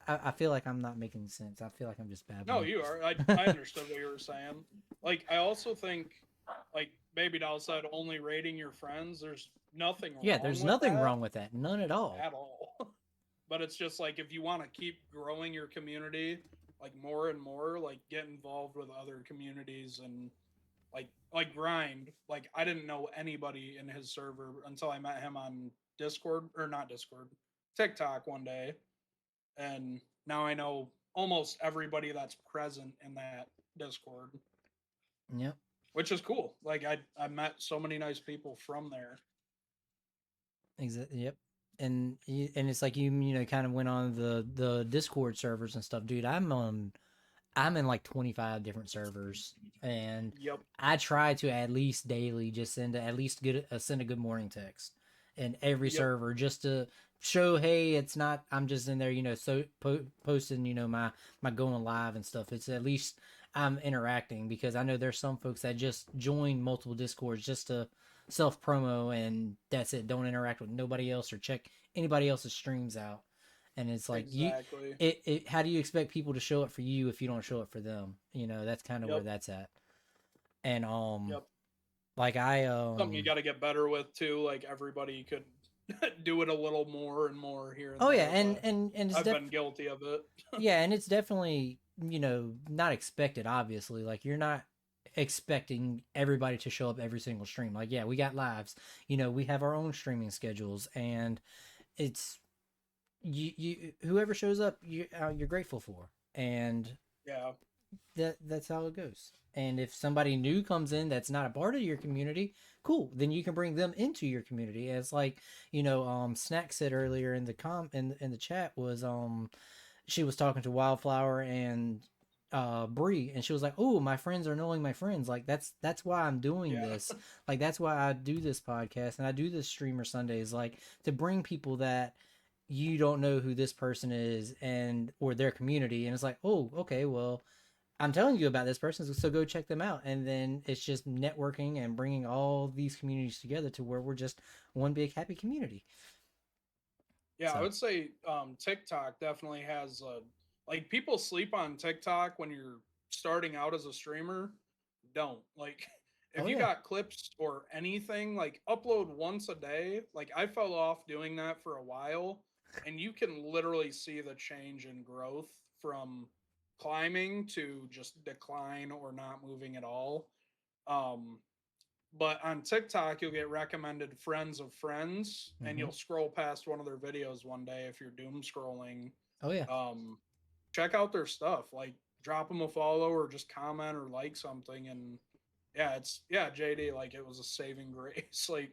I feel like I'm not making sense. I feel like I'm just babbling. No, you are. I understood what you were saying. Like, I also think, like, Baby Doll said, only rating your friends. There's nothing wrong. Yeah, there's with nothing that, wrong with that. None at all. at all. But it's just like if you want to keep growing your community, like more and more, like get involved with other communities and like grind. Like I didn't know anybody in his server until I met him on Discord or not Discord, TikTok one day, and now I know almost everybody that's present in that Discord, Yep. which is cool. Like I met so many nice people from there. Exactly. Yep. And it's like kind of went on the Discord servers and stuff, dude. I'm in like 25 different servers, and Yep. I try to at least daily just send a good morning text in every Yep. server, just to show, hey, it's not, I'm just in there, so posting, my going live and stuff. It's at least I'm interacting, because I know there's some folks that just join multiple Discords just to self promo, and that's it. Don't interact with nobody else or check anybody else's streams out. And it's like, Exactly. how do you expect people to show up for you if you don't show up for them? That's kind of where Yep. that's at. And Yep. like Something you got to get better with too. Like everybody could do it a little more and more here. And oh there, yeah, and but and it's I've been guilty of it. yeah, and it's definitely not expected. Obviously, like you're not expecting everybody to show up every single stream. Like, yeah, we got lives. We have our own streaming schedules, and it's you whoever shows up, you're grateful for, and Yeah. that's how it goes. And if somebody new comes in that's not a part of your community, cool, then you can bring them into your community. It's like Snack said earlier in the chat was she was talking to Wildflower and Bree, and she was like, oh, my friends are knowing my friends. Like that's why I'm doing Yeah. this. Like that's why I do this podcast and I do this streamer Sundays, like to bring people that you don't know who this person is and or their community, and it's like, oh, okay, well, I'm telling you about this person, so go check them out. And then it's just networking and bringing all these communities together to where we're just one big happy community. Yeah, So. I would say TikTok definitely has like people sleep on TikTok when you're starting out as a streamer. Don't like if Oh you yeah. got clips or anything, like upload once a day. Like I fell off doing that for a while, and you can literally see the change in growth from climbing to just decline or not moving at all. Um, but on TikTok, you'll get recommended friends of friends, and Mm-hmm. you'll scroll past one of their videos one day if you're doom scrolling. Oh yeah. Check out their stuff. Like drop them a follow or just comment or like something, and yeah, JD. Like it was a saving grace. Like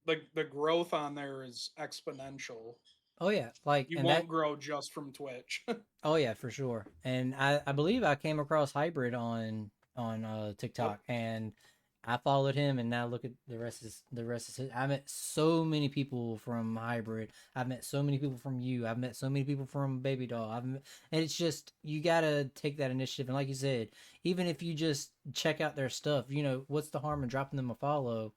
the growth on there is exponential. Oh yeah, like You and won't that. grow just from Twitch. Oh yeah, for sure. And I believe I came across Hybrid on Yep. TikTok, and I followed him, and now look at the rest is I met so many people from Hybrid. I've met so many people from you. I've met so many people from Baby Doll. And it's just you gotta take that initiative. And like you said, even if you just check out their stuff, what's the harm in dropping them a follow?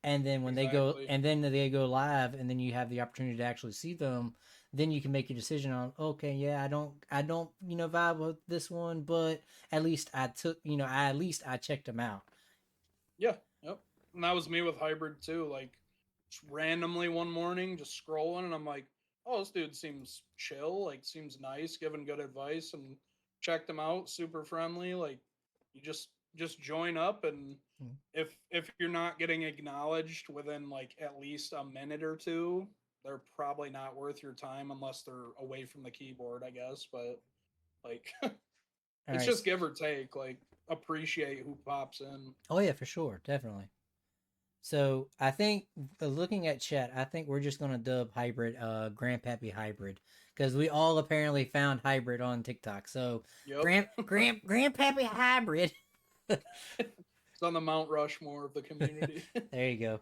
And then Exactly. they go live, and then you have the opportunity to actually see them, then you can make your decision on, okay, yeah, I don't vibe with this one, but at least I took at least I checked them out. Yeah. Yep. And that was me with Hybrid too. Like, just randomly one morning, just scrolling, and I'm like, oh, this dude seems chill. Like, seems nice, giving good advice, and checked him out. Super friendly. Like, you just join up, and Mm. if you're not getting acknowledged within like at least a minute or two, they're probably not worth your time unless they're away from the keyboard, I guess. But like, All it's right. just give or take. Like, appreciate who pops in. Oh yeah, for sure, definitely. So I think looking at chat, I think we're just gonna dub Hybrid Grandpappy Hybrid, because we all apparently found Hybrid on TikTok. So Yep. Grandpappy Hybrid. It's on the Mount Rushmore of the community. There you go.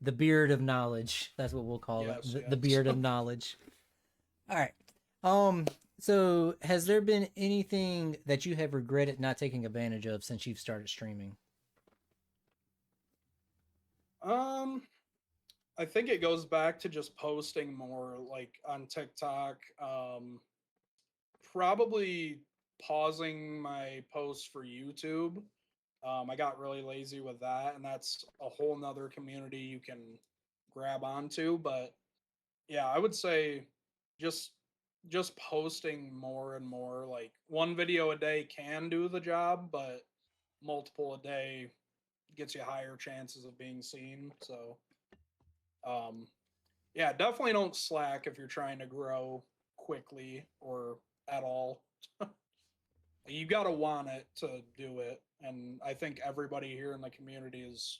The beard of knowledge. That's what we'll call it. Yes, The yes. beard of knowledge. All right. Um. So, has there been anything that you have regretted not taking advantage of since you've started streaming? um, I think it goes back to just posting more, like on TikTok. Probably pausing my posts for YouTube. I got really lazy with that, and that's a whole nother community you can grab onto. But yeah, I would say just just posting more and more. Like one video a day can do the job, but multiple a day gets you higher chances of being seen. So um yeah, definitely don't slack if you're trying to grow quickly or at all. You got to want it to do it, and I think everybody here in the community is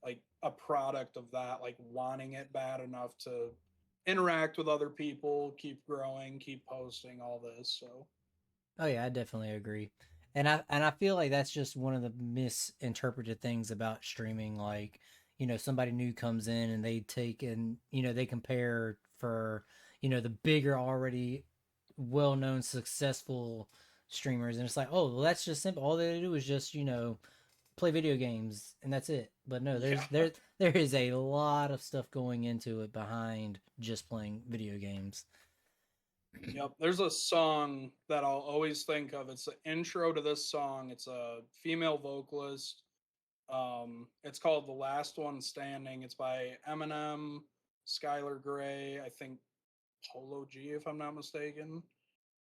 like a product of that, like wanting it bad enough to interact with other people, keep growing, keep posting all this. So Oh yeah, I definitely agree. And I feel like that's just one of the misinterpreted things about streaming. Like, somebody new comes in and they take and they compare for the bigger already well-known successful streamers, and it's like, oh well, that's just simple. All they do is just play video games and that's it. But no, yeah. there is a lot of stuff going into it behind just playing video games. Yep, there's a song that I'll always think of. It's the intro to this song. It's a female vocalist. It's called "The Last One Standing." It's by Eminem, Skylar Grey, I think Polo G, if I'm not mistaken.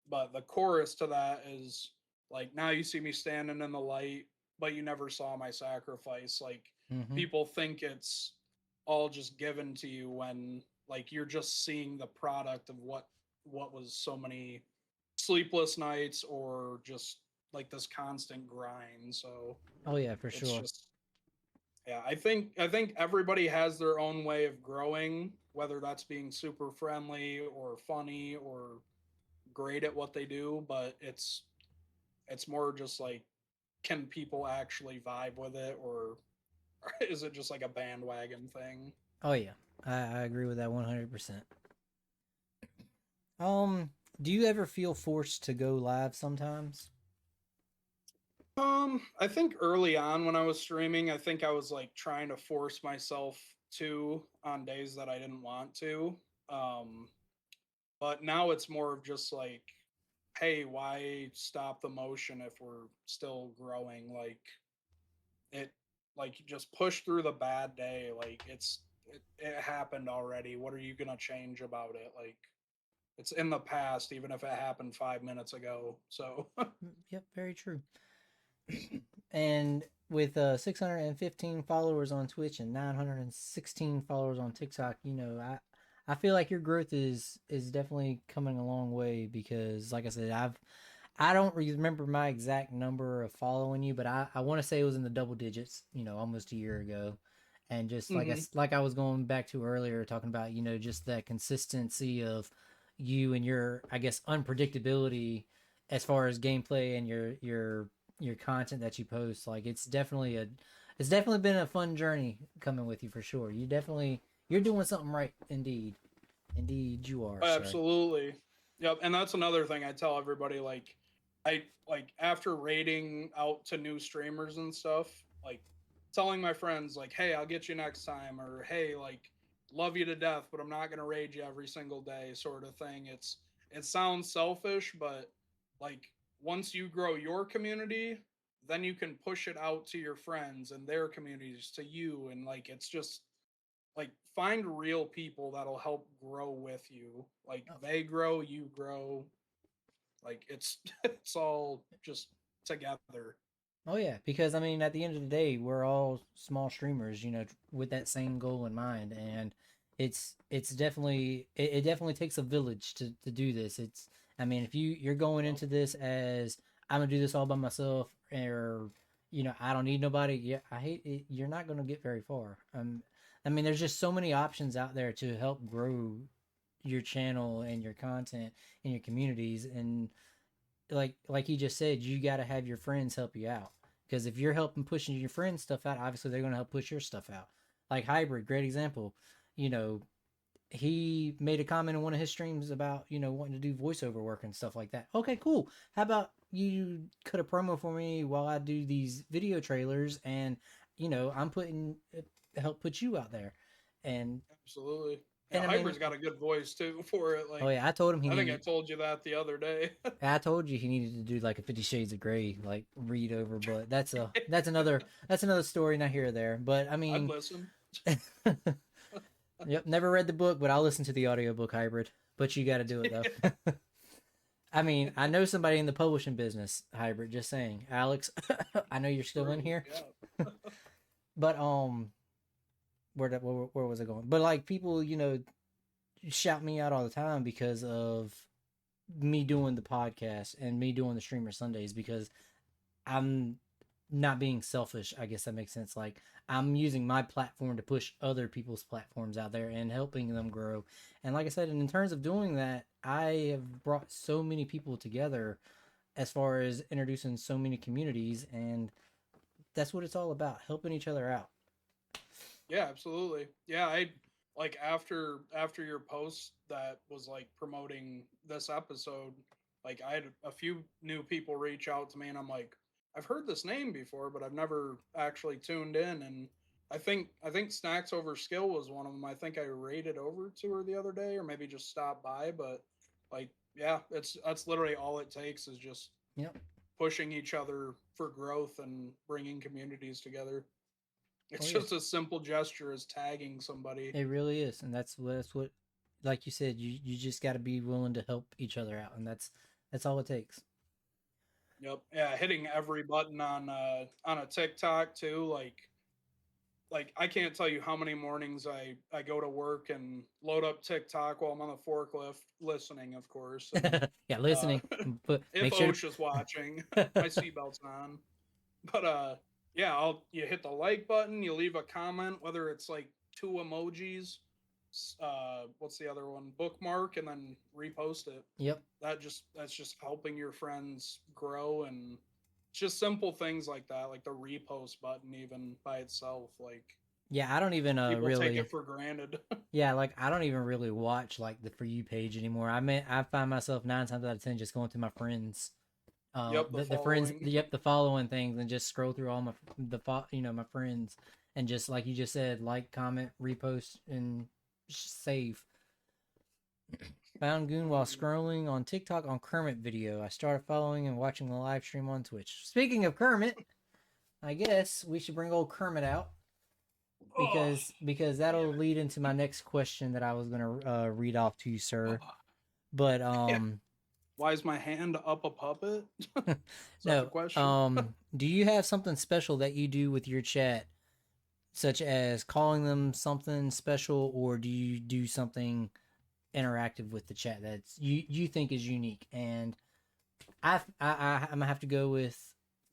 But the chorus to that is like, "Now you see me standing in the light, but you never saw my sacrifice." Like, Hmm. people think it's all just given to you when like you're just seeing the product of what was so many sleepless nights or just like this constant grind. So Oh yeah, for it's sure. just yeah, I think everybody has their own way of growing, whether that's being super friendly or funny or great at what they do, but it's more just like, can people actually vibe with it, or is it just like a bandwagon thing? Oh yeah, I agree with that 100%. Um, do you ever feel forced to go live sometimes? I think early on when I was streaming, I think I was like trying to force myself to on days that I didn't want to. Um, but now it's more of just like, hey, why stop the motion if we're still growing? Like it, like just push through the bad day. Like it happened already. What are you gonna change about it? Like it's in the past, even if it happened 5 minutes ago. So Yep, very true. And with 615 followers on Twitch and 916 followers on TikTok, I feel like your growth is definitely coming a long way, because like I said, I don't remember my exact number of following you, but I want to say it was in the double digits, almost a year ago. And just Hmm. like I was going back to earlier, talking about, you know, just that consistency of you and your, I guess, unpredictability as far as gameplay and your content that you post. Like it's definitely been a fun journey coming with you for sure. You're doing something right, indeed. Indeed you are, sir. Absolutely. Yep. And that's another thing I tell everybody. Like, I like after raiding out to new streamers and stuff, like telling my friends, like, hey, I'll get you next time, or hey, like, love you to death, but I'm not gonna raid you every single day, sort of thing. It sounds selfish, but like once you grow your community, then you can push it out to your friends and their communities to you, and like it's just like find real people that'll help grow with you. Like Oh, they grow, you grow. Like it's it's all just together. oh yeah, because I mean, at the end of the day, we're all small streamers, you know, with that same goal in mind, and it's definitely it definitely takes a village to do this. It's I mean, if you're going Yep. into this as I'm gonna do this all by myself, or you know, I don't need nobody. Yeah, I hate it. You're not gonna get very far. I mean, there's just so many options out there to help grow your channel and your content and your communities, and like he just said, you got to have your friends help you out, because if you're helping pushing your friends stuff out, obviously they're going to help push your stuff out. Like Hybrid, great example. You know, he made a comment in one of his streams about, you know, wanting to do voiceover work and stuff like that. Okay, cool. How about you cut a promo for me while I do these video trailers, and you know, I'm putting help put you out there. and Absolutely. Yeah, and I mean, Hyper's got a good voice too for it. oh Like yeah, I told him he I think I needed told you that the other day. I told you he needed to do like a 50 Shades of Grey like read over, but that's another story, not here or there. But I I'd mean, listen. yep, never read the book, but I'll listen to the audiobook. Hybrid. But you got to do it though. I mean, I know somebody in the publishing business. Hybrid. Just saying, Alex. I know you're still in True. here, Yeah. but where was I going? But like people, you know, shout me out all the time because of me doing the podcast and me doing the streamer Sundays, because I'm not being selfish. I guess that makes sense. Like I'm using my platform to push other people's platforms out there and helping them grow. And like I said, and in terms of doing that, I have brought so many people together as far as introducing so many communities, and that's what it's all about, helping each other out. Yeah, absolutely. Yeah, I like after your post that was like promoting this episode, like I had a few new people reach out to me and I'm like, I've heard this name before, but I've never actually tuned in, and I think Snacks Over Skill was one of them. I think I rated over to her the other day or maybe just stopped by, but like yeah, it's that's literally all it takes is just Yep. pushing each other for growth and bringing communities together. Oh It's yeah, just a simple gesture as tagging somebody. it really is, and that's what, like you said, you just got to be willing to help each other out, and that's all it takes. Yep. Yeah, hitting every button on a TikTok too. Like I can't tell you how many mornings I go to work and load up TikTok while I'm on the forklift listening, of course. And Yeah, uh listening, but if make sure OSHA's watching, to my seatbelt's on. But yeah, I'll you hit the like button, you leave a comment, whether it's like two emojis, what's the other one? Bookmark, and then repost it. Yep. That's just helping your friends grow, and just simple things like that, like the repost button even by itself, like Yeah, I don't even people take really. it for granted. Yeah, like I don't even really watch like the For You page anymore. I mean, I find myself 9 times out of 10 just going through my friends, Yep, the the friends, following. yep, the following things, and just scroll through all you know, my friends, and just like you just said, like, comment, repost, and save. Found Goon while scrolling on TikTok on Kermit video. I started following and watching the live stream on Twitch. Speaking of Kermit, I guess we should bring old Kermit out, Oh, because damn that'll lead into my next question that I was gonna read off to you, it. sir. But Yeah. Why is my hand up a puppet? Is that the no, question? do you have something special that you do with your chat, such as calling them something special, or do you do something interactive with the chat that's you think is unique? And I'm gonna have to go with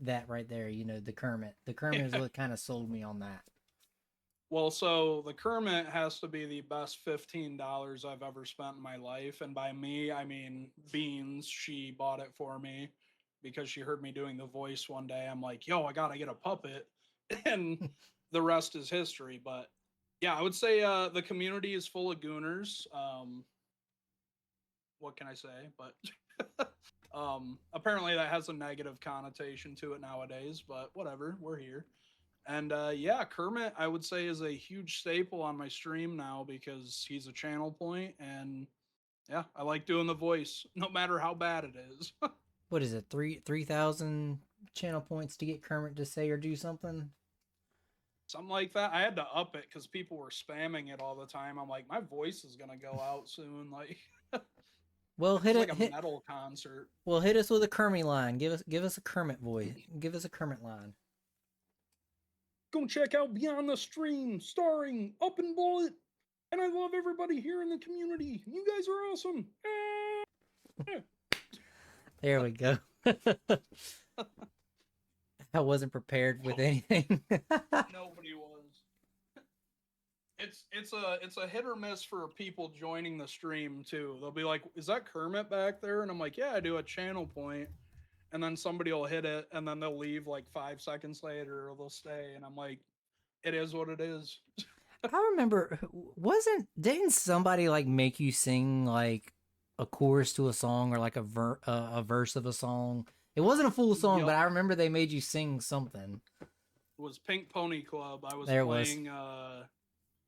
that right there. You know, the Kermit. The Kermit is Yeah. what kind of sold me on that. Well, so the Kermit has to be the best $15 I've ever spent in my life. And by me, I mean Beans. She bought it for me because she heard me doing the voice one day. I'm like, yo, I gotta get a puppet. And the rest is history. But yeah, I would say the community is full of gooners. What can I say? But apparently that has a negative connotation to it nowadays, but whatever, we're here. And yeah, Kermit, I would say, is a huge staple on my stream now because he's a channel point, and yeah, I like doing the voice, no matter how bad it is. What is it? 3,000 channel points to get Kermit to say or do something? Something like that. I had to up it because people were spamming it all the time. I'm like, my voice is gonna go out soon. Like, Well, it's like a metal concert. Well, hit us with a Kermit line. Give us a Kermit voice. Give us a Kermit line. Go check out Beyond the Stream, starring Up and Bullet. And I love everybody here in the community. You guys are awesome. There we go. I wasn't prepared with anything. Nobody was. It's a hit or miss for people joining the stream too. They'll be like, "Is that Kermit back there?" And I'm like, "Yeah, I do a channel point." And then somebody will hit it, and then they'll leave like 5 seconds later, or they'll stay. And I'm like, "It is what it is." I remember, didn't somebody like make you sing like a chorus to a song or like a verse of a song? It wasn't a full song, Yup. but I remember they made you sing something. It was Pink Pony Club. I was There it was. playing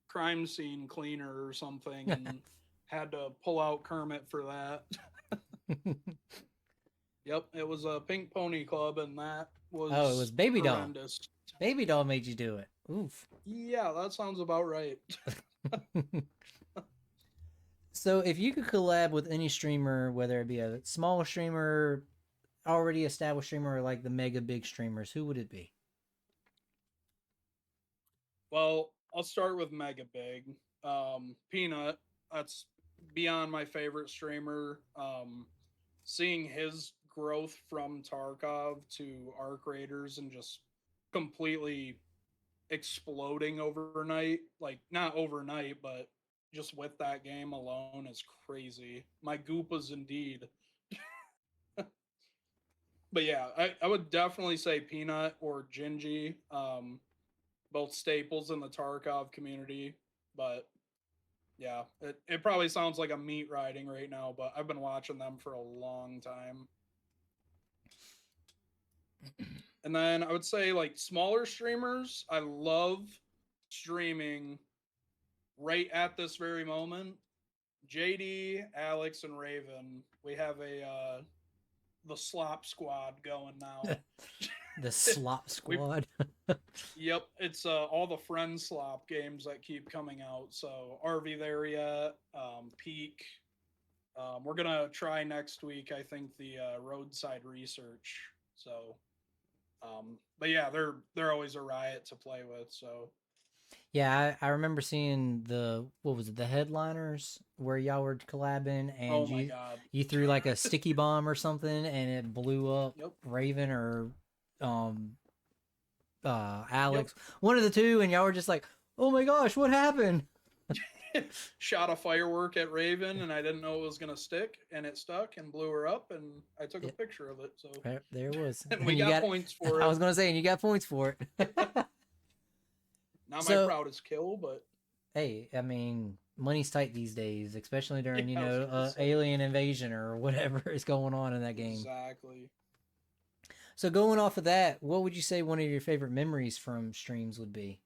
Crime Scene Cleaner or something, and had to pull out Kermit for that. Yep, it was a Pink Pony Club, and that was Oh, it was Baby Doll. horrendous. Baby Doll made you do it. Oof. Yeah, that sounds about right. So if you could collab with any streamer, whether it be a small streamer, already established streamer, or like the mega big streamers, who would it be? Well, I'll start with Mega Big. Peanut, that's beyond my favorite streamer. Seeing his growth from Tarkov to Arc Raiders and just completely exploding overnight, like not overnight, but just with that game alone is crazy. My Goopas indeed. But yeah, I would definitely say Peanut or Gingy. Both staples in the Tarkov community. But yeah, it probably sounds like I'm meat riding right now, but I've been watching them for a long time. And then I would say like smaller streamers, I love streaming right at this very moment. JD, Alex, and Raven, we have the slop squad going now. The slop squad. Yep, it's all the friend slop games that keep coming out. So RV there yet, Peak. We're gonna try next week, I think, the roadside research. So, but yeah, they're always a riot to play with. So Yeah, I remember seeing what was it, the headliners where y'all were collabing, and oh my god, you threw like a sticky bomb or something, and it blew up. Yep. Raven or Alex, one of the two, and y'all were just like, "Oh my gosh, what happened?" Shot a firework at Raven, and I didn't know it was gonna stick, and it stuck and blew her up, and I took a picture of it. So There it was. and we got points for it. I was gonna say, and you got points for it. Not my proudest kill, but hey, I mean, money's tight these days, especially during Yeah, alien invasion or whatever is going on in that game. exactly. So going off of that, what would you say one of your favorite memories from streams would be?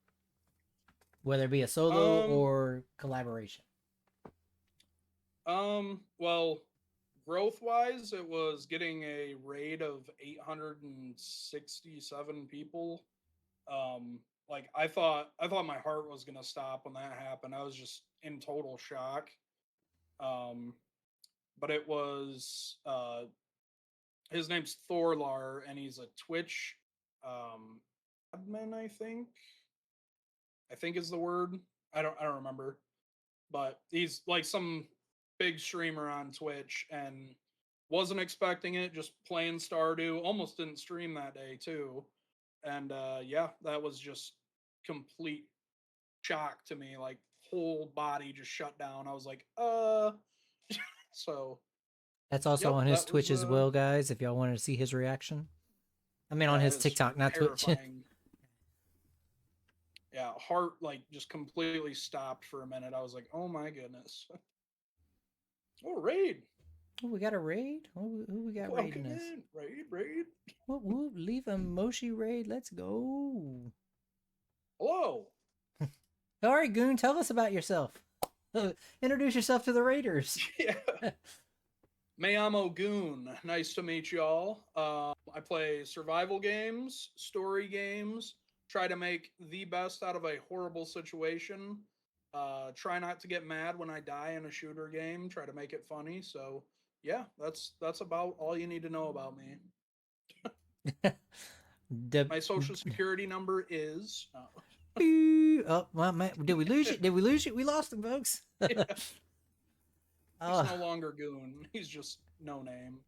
Whether it be a solo or collaboration. Well, growth wise, it was getting a raid of 867 people. Like I thought my heart was gonna stop when that happened. I was just in total shock. But it was his name's Thorlar, and he's a Twitch admin, I think is the word. I don't remember. But he's like some big streamer on Twitch, and wasn't expecting it, just playing Stardew. Almost didn't stream that day too. And yeah, that was just complete shock to me. Like whole body just shut down. I was like, so That's also yep, on his that was Twitch as well, guys. If y'all wanted to see his reaction, I mean on yeah, his it's TikTok, not Twitch. terrifying. Yeah, heart like just completely stopped for a minute. I was like, oh my goodness. Oh, raid. Oh, we got a raid. Who we got raiding Welcome us? in. Raid. Whoop whoop! Leave a Moshi raid. Let's go. Hello. All right, Goon, tell us about yourself. Introduce yourself to the raiders. Yeah. Me llamo Goon. Nice to meet y'all. I play survival games, story games, try to make the best out of a horrible situation. Try not to get mad when I die in a shooter game. Try to make it funny. So yeah, that's about all you need to know about me. My social security number is. Oh, well, man, did we lose it? Did we lose it? We lost him, folks. Yeah. He's no longer Goon. He's just no name.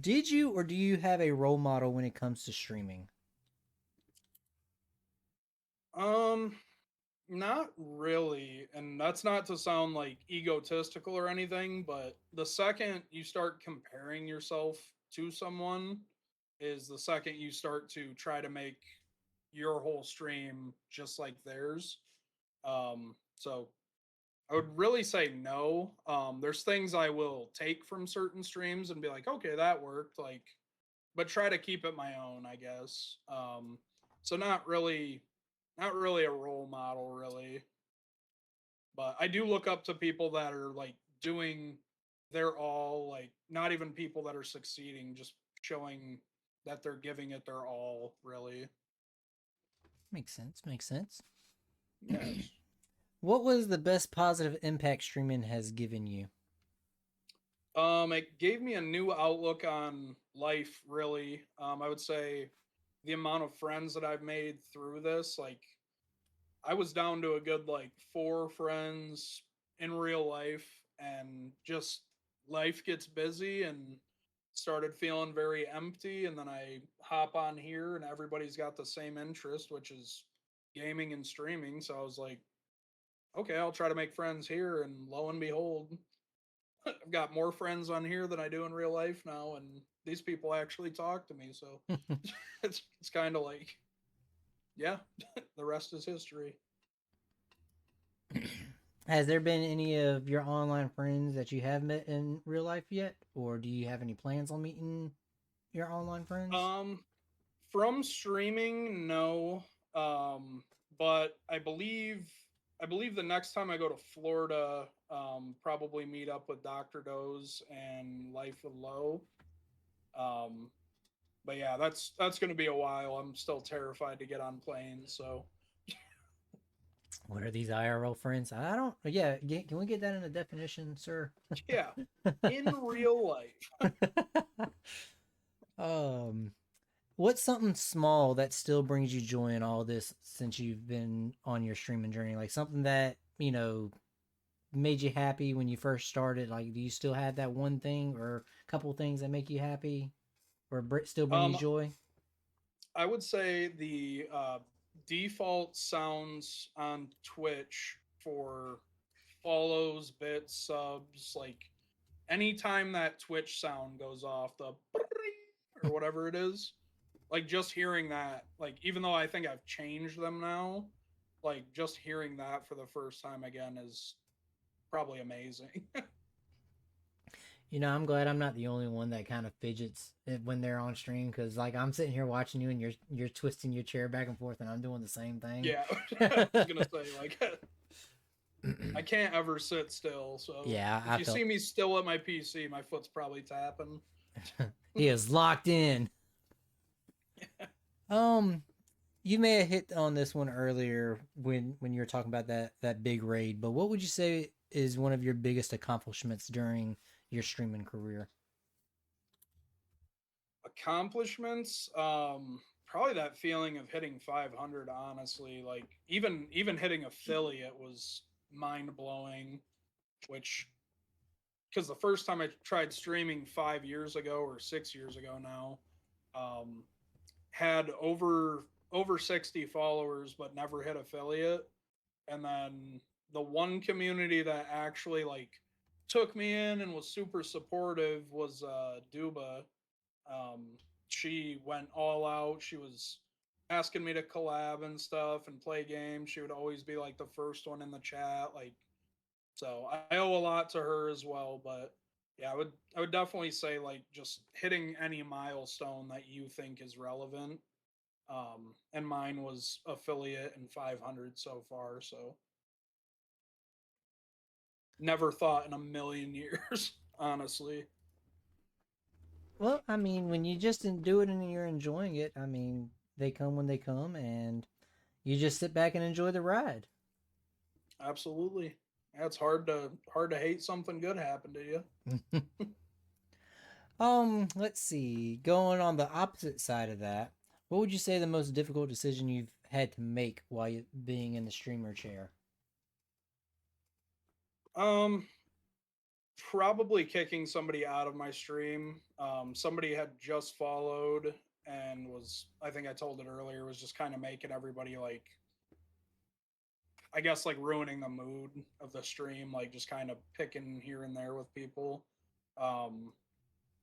Did you or do you have a role model when it comes to streaming? Not really. And that's not to sound like egotistical or anything, but the second you start comparing yourself to someone is the second you start to try to make your whole stream just like theirs. So I would really say no. There's things I will take from certain streams and be like, okay, that worked. Like, but try to keep it my own, I guess. So not really a role model, really. But I do look up to people that are like doing their all, like not even people that are succeeding, just showing that they're giving it their all, really. Makes sense. Makes sense. Yes. What was the best positive impact streaming has given you? It gave me a new outlook on life, really. I would say the amount of friends that I've made through this, like I was down to a good like 4 friends in real life, and just life gets busy and started feeling very empty. And then I hop on here, and everybody's got the same interest, which is gaming and streaming. So I was like, okay, I'll try to make friends here. And lo and behold, I've got more friends on here than I do in real life now, and these people actually talk to me. So it's kind of like, yeah, the rest is history. Has there been any of your online friends that you have met in real life yet, or do you have any plans on meeting your online friends? From streaming, no. But I believe the next time I go to Florida, probably meet up with Dr. Doze and Life with Low. But yeah, that's going to be a while. I'm still terrified to get on planes, so What are these IRL friends? I don't. Yeah, can we get that in a definition, sir? yeah, in real life. What's something small that still brings you joy in all this since you've been on your streaming journey? Like something that made you happy when you first started. Like, do you still have that one thing or a couple things that make you happy, or still bring you joy? I would say the default sounds on Twitch for follows, bits, subs, like anytime that Twitch sound goes off, the or whatever it is, like just hearing that, like even though I think I've changed them now, like just hearing that for the first time again is probably amazing. I'm glad I'm not the only one that kind of fidgets when they're on stream, because like I'm sitting here watching you and you're twisting your chair back and forth and I'm doing the same thing. Yeah, I was gonna say like I can't ever sit still. So yeah, if you see me still at my PC, my foot's probably tapping. He is locked in. You may have hit on this one earlier when you were talking about that big raid, but what would you say is one of your biggest accomplishments during your streaming career? Accomplishments, probably that feeling of hitting 500. Honestly, like even hitting affiliate was mind blowing. Which, because the first time I tried streaming 5 years ago or 6 years ago now, had over 60 followers, but never hit affiliate. And then the one community that actually like took me in and was super supportive was Duba. Um, she went all out. She was asking me to collab and stuff and play games. She would always be like the first one in the chat. Like, so I owe a lot to her as well. But yeah, I would definitely say like just hitting any milestone that you think is relevant. And mine was affiliate and 500 so far. So never thought in a million years, honestly. Well, I mean, when you just do it and you're enjoying it, I mean, they come when they come, and you just sit back and enjoy the ride. Absolutely. Yeah, it's hard to hate something good happened to you. Let's see. Going on the opposite side of that, what would you say the most difficult decision you've had to make while you being in the streamer chair? Um, Probably kicking somebody out of my stream. Somebody had just followed and was, I think I told it earlier, was just kind of making everybody like, I guess like ruining the mood of the stream, like just kind of picking here and there with people. Um,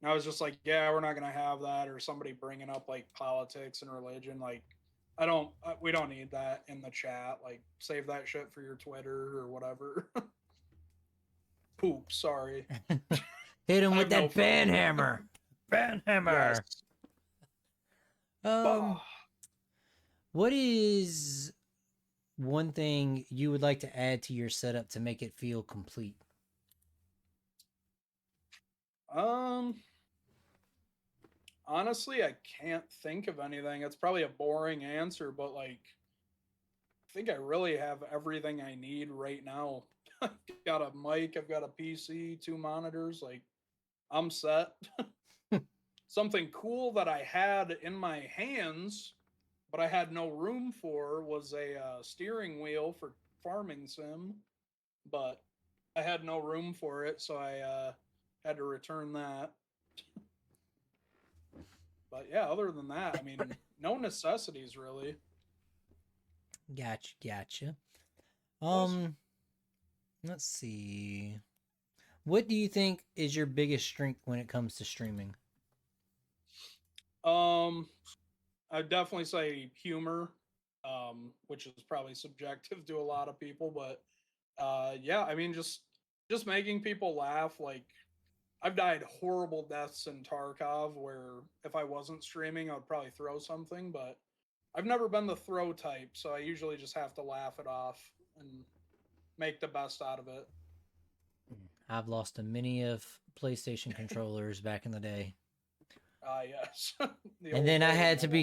and I was just like, yeah, we're not gonna have that, or somebody bringing up like politics and religion. Like, we don't need that in the chat. Like, save that shit for your Twitter or whatever. Poop, sorry. Hit him I with have no that ban fun. hammer. Ban hammer. Yes. Um, Bah. what is one thing you would like to add to your setup to make it feel complete? Um, Honestly, I can't think of anything. It's probably a boring answer, but like, I think I really have everything I need right now. I've got a mic, I've got a PC, two monitors. Like, I'm set. Something cool that I had in my hands, but I had no room for, was a steering wheel for farming sim, but I had no room for it, so I had to return that. But yeah, other than that, I mean, no necessities really. Gotcha. Plus, Let's see. What do you think is your biggest strength when it comes to streaming? um, I'd definitely say humor, which is probably subjective to a lot of people, but yeah, I mean, just making people laugh. Like, I've died horrible deaths in Tarkov where if I wasn't streaming, I would probably throw something, but I've never been the throw type, so I usually just have to laugh it off and make the best out of it. I've lost a many of PlayStation controllers back in the day. Yes. The And old then I hole in had the to wall.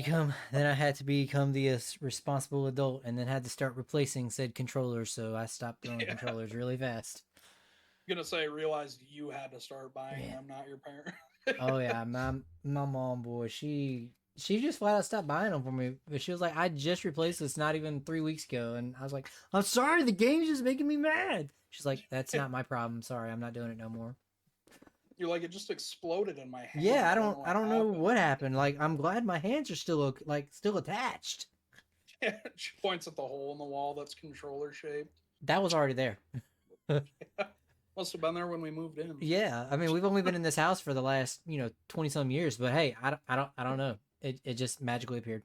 become the responsible adult, and then had to start replacing said controllers, so I stopped throwing Yeah. controllers really fast. I'm gonna say, realized you had to start buying Yeah. them, not your parent. Oh yeah, my mom, boy, she just flat out stopped buying them for me. But she was like, I just replaced this not even 3 weeks ago, and I was like, I'm sorry, the game's just making me mad. She's like, that's not my problem. Sorry, I'm not doing it no more. You're like, it just exploded in my hand. Yeah, I I don't know what happened. Like, I'm glad my hands are still still attached. She points at the hole in the wall that's controller shaped. That was already there. Must have been there when we moved in. Yeah, I mean, we've only been in this house for the last 20 some years, but hey, I don't know. It just magically appeared.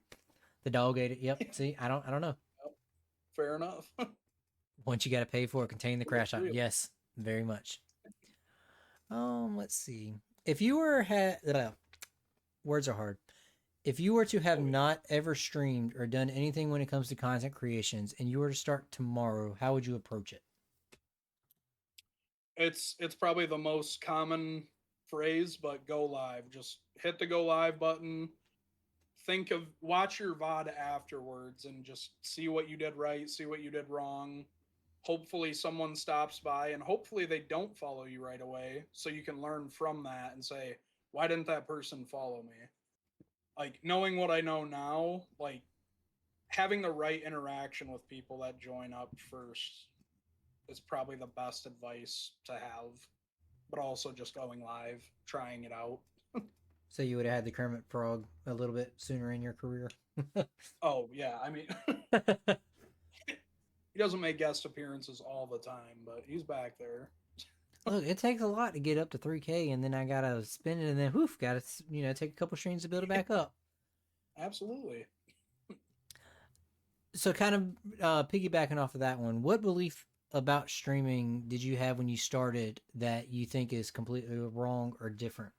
The dog ate it. Yep. See, I don't know. Fair enough. Once you got to pay for it, contain the crash out. Real. Yes, very much. Let's see. If you were had words are hard. If you were to have not ever streamed or done anything when it comes to content creations, and you were to start tomorrow, how would you approach it? It's probably the most common phrase, but go live. Just hit the go live button. Watch your VOD afterwards and just see what you did right, see what you did wrong. Hopefully someone stops by, and hopefully they don't follow you right away, so you can learn from that and say, why didn't that person follow me? Like, knowing what I know now, like having the right interaction with people that join up first is probably the best advice to have. But also just going live, trying it out. So you would have had the Kermit Frog a little bit sooner in your career. Oh yeah, I mean, he doesn't make guest appearances all the time, but he's back there. Look, it takes a lot to get up to 3K, and then I gotta spend it, and then whoof, gotta take a couple streams to build it back up. Absolutely. So, kind of piggybacking off of that one, what belief about streaming did you have when you started that you think is completely wrong or different?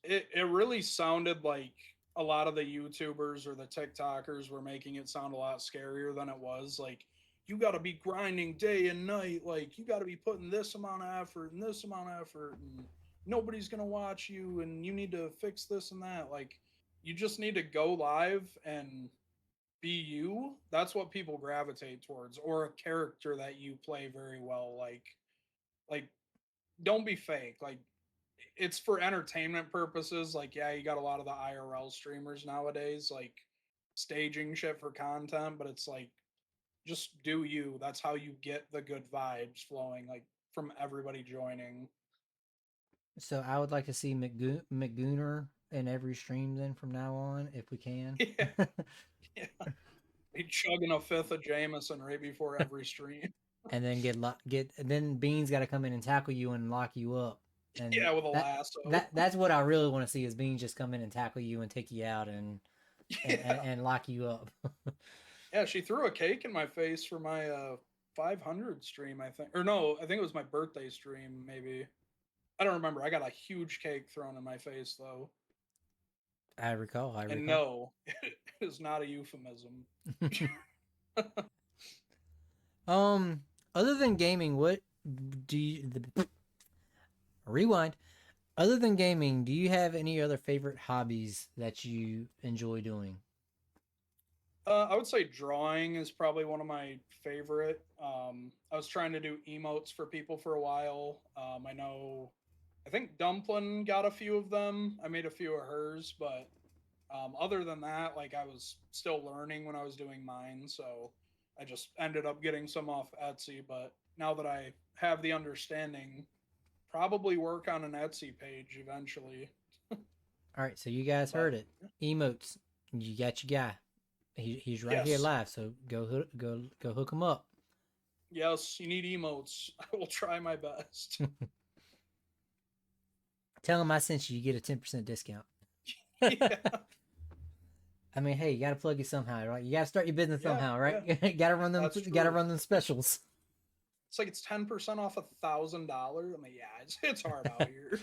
It really sounded like a lot of the YouTubers or the TikTokers were making it sound a lot scarier than it was. Like, you got to be grinding day and night. Like, you got to be putting this amount of effort and this amount of effort, and nobody's gonna watch you, and you need to fix this and that. Like, you just need to go live and be you. That's what people gravitate towards, or a character that you play very well. Like, don't be fake. Like, it's for entertainment purposes. Like, yeah, you got a lot of the IRL streamers nowadays, like staging shit for content, but it's like, just do you. That's how you get the good vibes flowing, like from everybody joining. So, I would like to see McGooner in every stream then from now on, if we can. Yeah, yeah. Be chugging a fifth of Jameson right before every stream. And then then Bean's got to come in and tackle you and lock you up. And Yeah, with a lasso. That's what I really want to see is Beans just come in and tackle you and take you out and Yeah. and lock you up. Yeah, she threw a cake in my face for my 500 stream, I think. Or no, I think it was my birthday stream, maybe. I don't remember. I got a huge cake thrown in my face, though. I recall. And no, it is not a euphemism. Other than gaming, what do you rewind? Other than gaming, do you have any other favorite hobbies that you enjoy doing? I would say drawing is probably one of my favorite. I was trying to do emotes for people for a while. I think Dumplin got a few of them. I made a few of hers, but other than that, like, I was still learning when I was doing mine, so I just ended up getting some off Etsy. But now that I have the understanding, probably work on an Etsy page eventually. All right, so you guys heard it. Emotes, you got your guy. He's right here Yes. live, so go hook him up. Yes, you need emotes. I will try my best. Tell him I sent you. You get a 10% discount. Yeah. I mean, hey, you got to plug it somehow, right? You got to start your business Yeah, somehow, right? got to run them. That's Got to true. run them specials. It's like it's 10% off $1,000. I'm like, yeah, it's hard out here.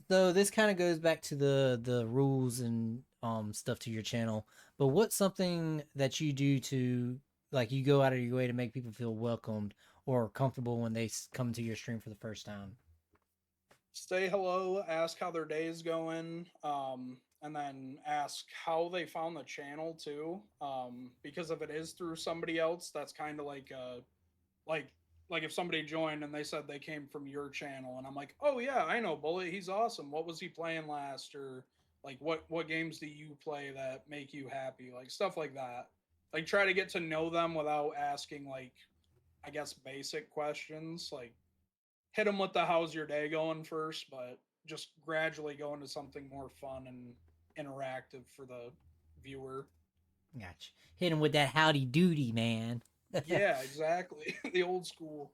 So this kind of goes back to the rules and stuff to your channel. But what's something that you do to, like, you go out of your way to make people feel welcomed or comfortable when they come to your stream for the first time? Say hello, ask how their day is going, and then ask how they found the channel too. Because if it is through somebody else, that's kind of like like if somebody joined and they said they came from your channel, and I'm like, oh yeah, I know Bullet, he's awesome. What was he playing last? Or like, what games do you play that make you happy? Like, stuff like that. Like, try to get to know them without asking, like, I guess, basic questions. Like, hit them with the how's your day going first, but just gradually go into something more fun and interactive for the viewer. Gotcha. Hit him with that howdy doody, man. Yeah, exactly. The old school.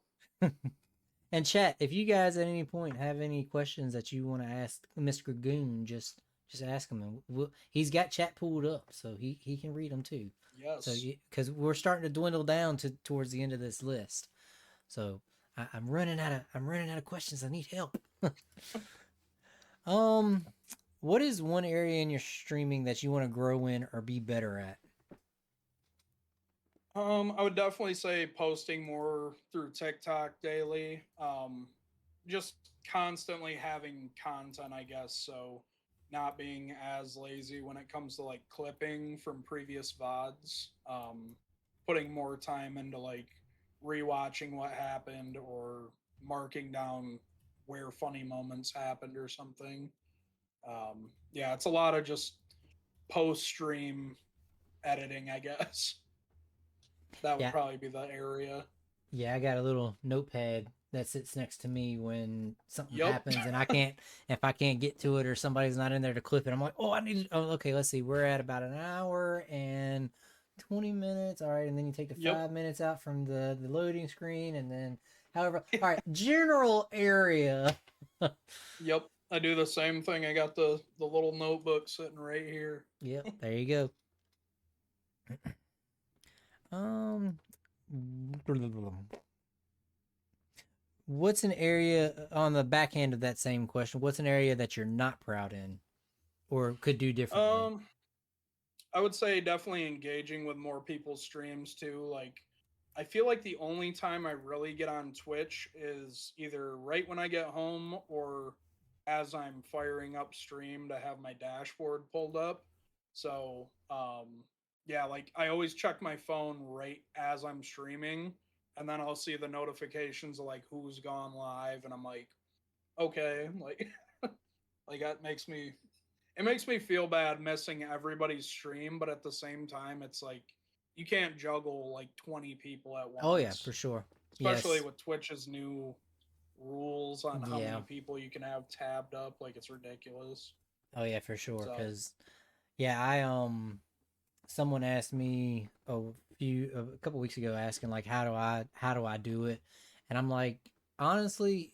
And chat, if you guys at any point have any questions that you want to ask Mr. Goon, just ask him. And he's got chat pulled up, so he can read them too. Yes. So because we're starting to dwindle down towards the end of this list, so I'm running out of questions. I need help. What is one area in your streaming that you want to grow in or be better at? I would definitely say posting more through TikTok daily. Just constantly having content, I guess. So not being as lazy when it comes to like clipping from previous VODs. Putting more time into like rewatching what happened or marking down where funny moments happened or something. Yeah, it's a lot of just post stream editing, I guess. That would Yeah. probably be the area. Yeah, I got a little notepad that sits next to me when something Yup. happens and if I can't get to it or somebody's not in there to clip it, I'm like, oh, I need to, oh, okay, let's see. We're at about an hour and 20 minutes. All right. And then you take the Yep. 5 minutes out from the loading screen and then however, all right, general area. Yep. I do the same thing. I got the little notebook sitting right here. Yep. There you go. Um, what's an area on the back end of that same question? What's an area that you're not proud in or could do differently? I would say definitely engaging with more people's streams too. Like, I feel like the only time I really get on Twitch is either right when I get home or as I'm firing up stream to have my dashboard pulled up. So, yeah, like I always check my phone right as I'm streaming, and then I'll see the notifications of like who's gone live, and I'm like, okay, like, like that makes me it makes me feel bad missing everybody's stream, but at the same time, it's like you can't juggle like 20 people at Oh yeah, once, for sure. especially Yes. with Twitch's new rules on how Yeah. many people you can have tabbed up. Like it's ridiculous. Oh yeah, for sure. So, Cause yeah, someone asked me a couple weeks ago asking like how do I do it, and I'm like, honestly,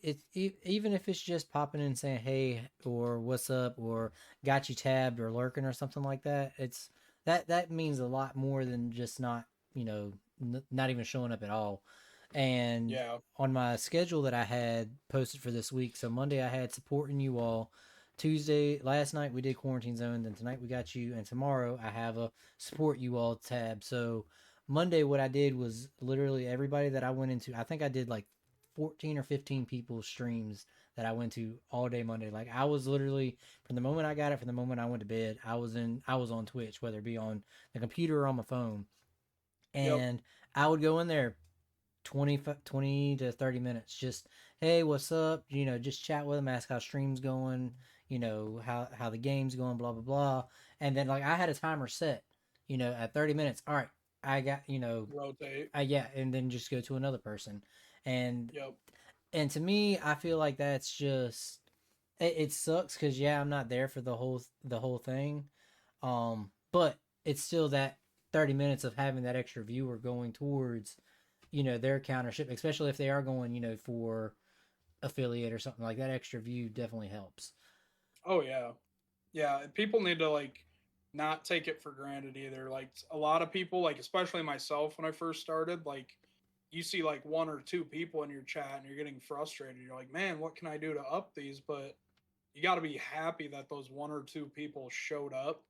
even if it's just popping in and saying hey or what's up or got you tabbed or lurking or something like that, it's that means a lot more than just not not even showing up at all. And yeah. on my schedule that I had posted for this week, so Monday I had supporting you all. Tuesday, last night we did quarantine zone. Then tonight we got you, and tomorrow I have a support you all tab. So Monday, what I did was literally everybody that I went into. I think I did like 14 or 15 people's streams that I went to all day Monday. Like I was literally from the moment I got it, from the moment I went to bed, I was on Twitch, whether it be on the computer or on my phone, Yep. and I would go in there 20 to 30 minutes, just hey, what's up, just chat with them, ask how stream's going, how the game's going, blah blah blah. And then like I had a timer set, at 30 minutes. All right, I got, Rotate. yeah, and then just go to another person. and Yep. and to me, I feel like that's just it sucks because yeah, I'm not there for the whole thing. But it's still that 30 minutes of having that extra viewer going towards their countership, especially if they are going for affiliate or something. Like that extra view definitely helps. Oh yeah. Yeah. People need to like not take it for granted either. Like a lot of people, like especially myself when I first started, like you see like one or two people in your chat and you're getting frustrated. You're like, man, what can I do to up these? But you got to be happy that those one or two people showed up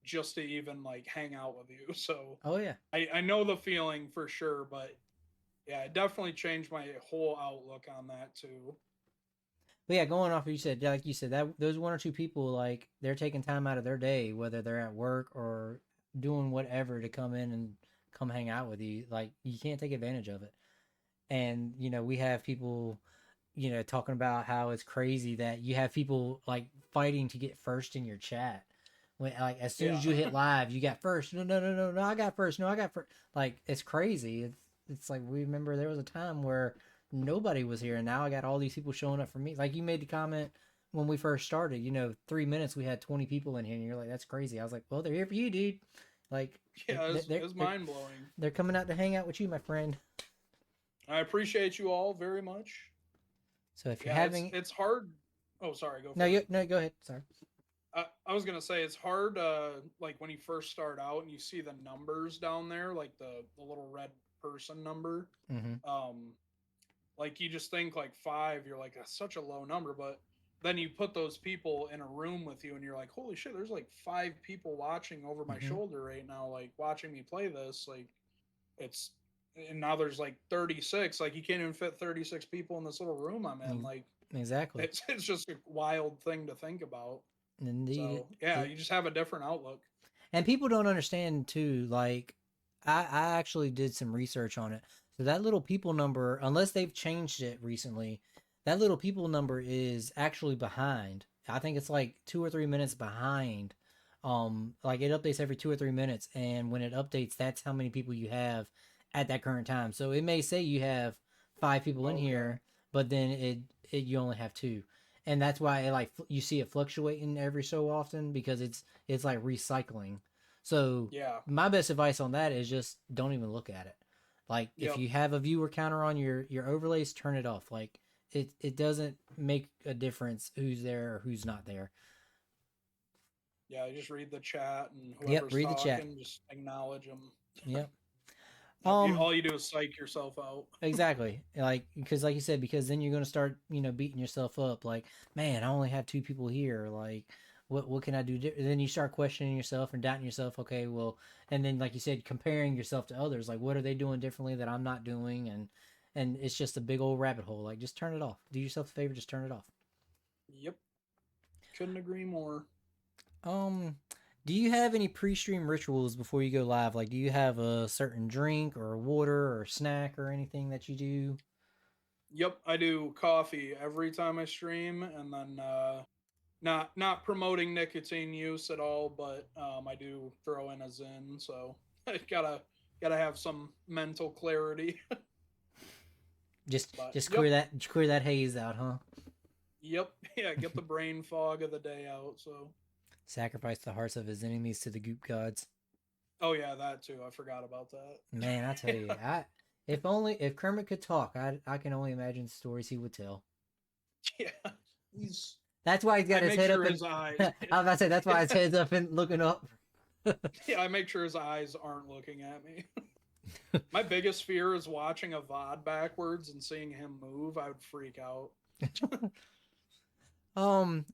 just to even like hang out with you. So Oh yeah. I know the feeling for sure, but yeah, it definitely changed my whole outlook on that too. But yeah, going off what you said, like you said, that those one or two people, like they're taking time out of their day, whether they're at work or doing whatever, to come in and come hang out with you. Like you can't take advantage of it. And we have people, talking about how it's crazy that you have people like fighting to get first in your chat. When like as soon Yeah. as you hit live, you got first. No, no, no, no, no. I got first. No, I got first. Like it's crazy. It's like we remember there was a time where nobody was here, and now I got all these people showing up for me. Like you made the comment when we first started. 3 minutes we had 20 people in here, and you're like, that's crazy. I was like, well, they're here for you, dude. Like Yeah, they're it was mind blowing. they're coming out to hang out with you, my friend. I appreciate you all very much. So if you're Yeah, having it's hard. Oh, sorry, go no, for it. no, go ahead. Sorry. I was gonna say it's hard. Like when you first start out and you see the numbers down there, like the little red person number. Mm-hmm. Like you just think like five. You're like that's such a low number, but then you put those people in a room with you, and you're like, holy shit, there's like five people watching over my Mm-hmm. shoulder right now, like watching me play this. Like it's and now there's like 36. Like you can't even fit 36 people in this little room I'm in. Like Exactly. it's just a wild thing to think about. Indeed. So yeah, you just have a different outlook. And people don't understand too. Like, I actually did some research on it. So that little people number, unless they've changed it recently, that little people number is actually behind. I think it's like 2 or 3 minutes behind. Like it updates every 2 or 3 minutes, and when it updates, that's how many people you have at that current time. So it may say you have 5 people in Okay. here, but then you only have 2, and that's why you see it fluctuating every so often because it's like recycling. So Yeah. my best advice on that is just don't even look at it. Like if Yep. you have a viewer counter on your overlays, turn it off. Like it doesn't make a difference who's there or who's not there. Yeah, just read the chat, and Yep, whoever's read the chat. talking, just acknowledge them. Yep. All you do is psych yourself out. Exactly. Like because like you said, because then you're gonna start beating yourself up. Like, man, I only have 2 people here. Like, what can I do? Then you start questioning yourself and doubting yourself. Okay, well, and then like you said, comparing yourself to others. Like, what are they doing differently that I'm not doing? And it's just a big old rabbit hole. Like, just turn it off. Do yourself a favor, just turn it off. Yep. Couldn't agree more. Do you have any pre-stream rituals before you go live? Like, do you have a certain drink or water or snack or anything that you do? Yep, I do coffee every time I stream, and then not promoting nicotine use at all, but I do throw in a Zyn, so I gotta have some mental clarity. Just But, just yep. clear that haze out, huh? Yep, yeah, get the brain fog of the day out. So, Sacrifice the hearts of his enemies to the goop gods. oh yeah, that too. I forgot about that. Man, I tell you, if Kermit could talk, I can only imagine stories he would tell. Yeah, he's. That's why he's got I his make head sure up his and eyes. I was about to say that's why his head's up and looking up. Yeah, I make sure his eyes aren't looking at me. My biggest fear is watching a VOD backwards and seeing him move. I would freak out.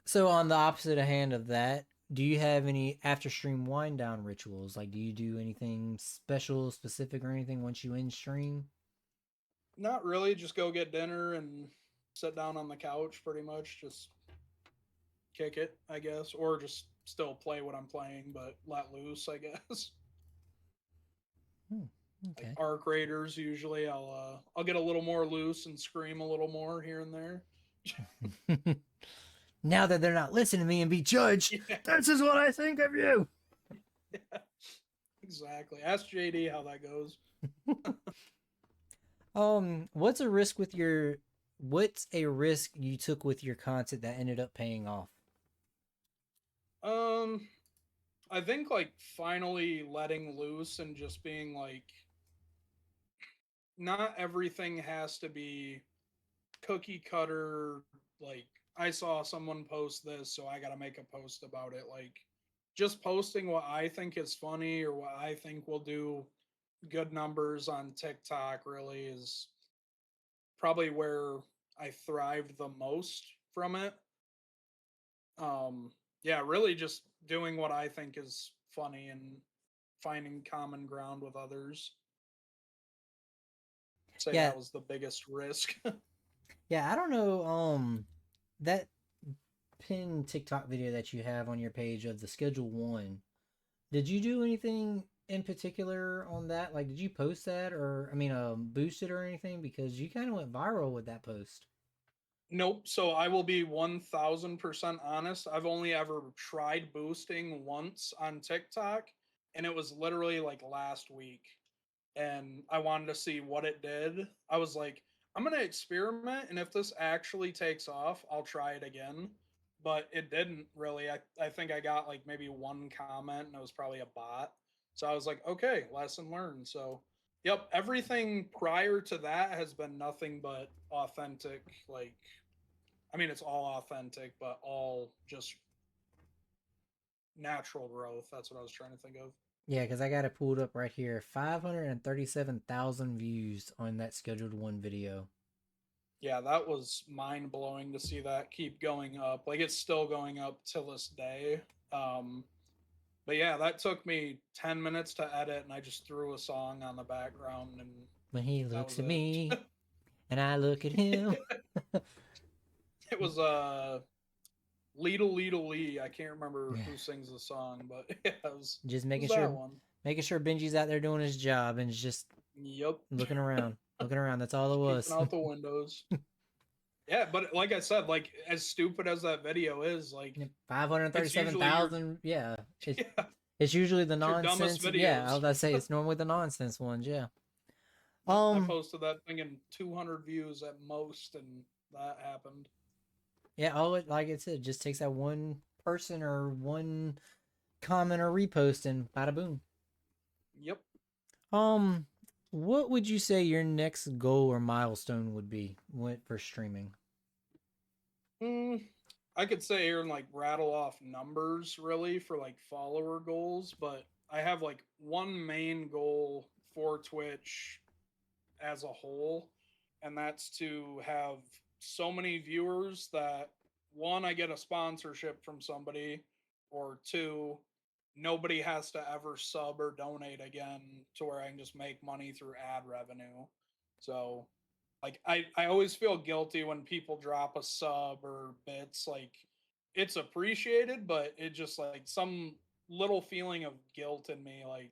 So on the opposite hand of that, do you have any after stream wind down rituals? Like, do you do anything special, specific, or anything once you end stream? Not really. Just go get dinner and sit down on the couch. Pretty much, just kick it, I guess, or just still play what I'm playing, but let loose, I guess. Like Okay. arc raiders, usually I'll get a little more loose and scream a little more here and there. Now that they're not listening to me and be judged, Yeah, this is what I think of you. yeah, exactly. Ask JD how that goes. What's a risk you took with your content that ended up paying off? I think like finally letting loose and just being like, not everything has to be cookie cutter. Like, I saw someone post this, so I got to make a post about it. Like, just posting what I think is funny or what I think will do good numbers on TikTok really is probably where I thrived the most from it. Yeah, really just doing what I think is funny and finding common ground with others. Say Yeah, that was the biggest risk. yeah, I don't know. That pin TikTok video that you have on your page of the Schedule One, did you do anything in particular on that? Like, did you post that or, I mean, boost it or anything? Because you kind of went viral with that post. Nope. So I will be 1000% honest. I've only ever tried boosting once on TikTok, and it was literally like last week. And I wanted to see what it did. I was like, I'm going to experiment, and if this actually takes off, I'll try it again. But it didn't really. I think I got like maybe one comment, and it was probably a bot. So I was like, okay, lesson learned. So, yep, everything prior to that has been nothing but authentic. Like, I mean, it's all authentic, but all just natural growth. That's what I was trying to think of. Yeah, because I got it pulled up right here. 537,000 views on that Scheduled One video. Yeah, that was mind blowing to see that keep going up. Like, it's still going up till this day. But yeah, that took me 10 minutes to edit, and I just threw a song on the background, and When he that looks was at it. me and I look at him. It was Leedle Leedle Lee. I can't remember who sings the song, but yeah, Just it was making that sure one. Benji's out there doing his job and just Yep. looking around. Looking around. That's all it was. Peeping out the windows. Yeah, but like I said, like as stupid as that video is, like 537,000. Yeah. yeah, It's usually the it's your dumbest nonsense. Yeah, I was videos. about to say it's normally the nonsense ones. Yeah. I Um, posted that thing in 200 views at most, and that happened. yeah, all it like I said, it just takes that one person or one comment or repost and bada boom. Yep. Um, what would you say your next goal or milestone would be for streaming? Mm, I could say here and like rattle off numbers really for like follower goals, but I have like one main goal for Twitch as a whole, and that's to have so many viewers that one, I get a sponsorship from somebody, or two, nobody has to ever sub or donate again to where I can just make money through ad revenue. So like I always feel guilty when people drop a sub or bits. Like it's appreciated, but it just like some little feeling of guilt in me, like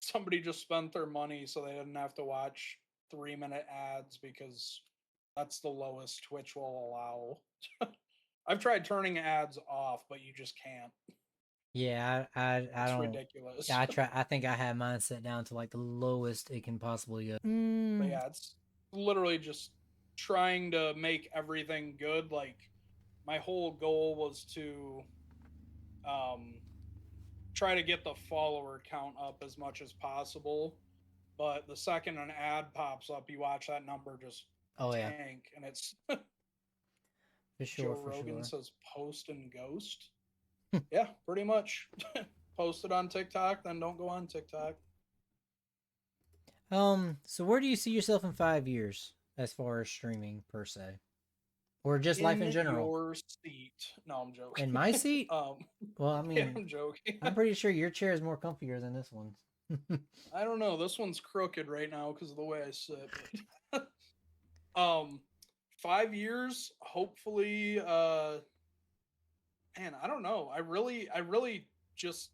somebody just spent their money so they didn't have to watch 3-minute ads because that's the lowest Twitch will allow. I've tried turning ads off, but you just can't. Yeah, I It's don't. ridiculous. Yeah, I try. I think I have mine set down to like the lowest it can possibly go. But yeah, it's literally just trying to make everything good. Like my whole goal was to um, try to get the follower count up as much as possible. But the second an ad pops up, you watch that number just Oh yeah, tank, and it's for sure, Joe for Rogan sure. says post and ghost. Yeah, pretty much. Post it on TikTok, then don't go on TikTok. So where do you see yourself in 5 years as far as streaming per se, or just life in In general? your seat. No, I'm In joking. my seat? um, Well, I yeah, mean, I'm joking. I'm pretty sure your chair is more comfier than this one. I don't know. This one's crooked right now because of the way I sit. But 5 years, hopefully. Man, I don't know. I really just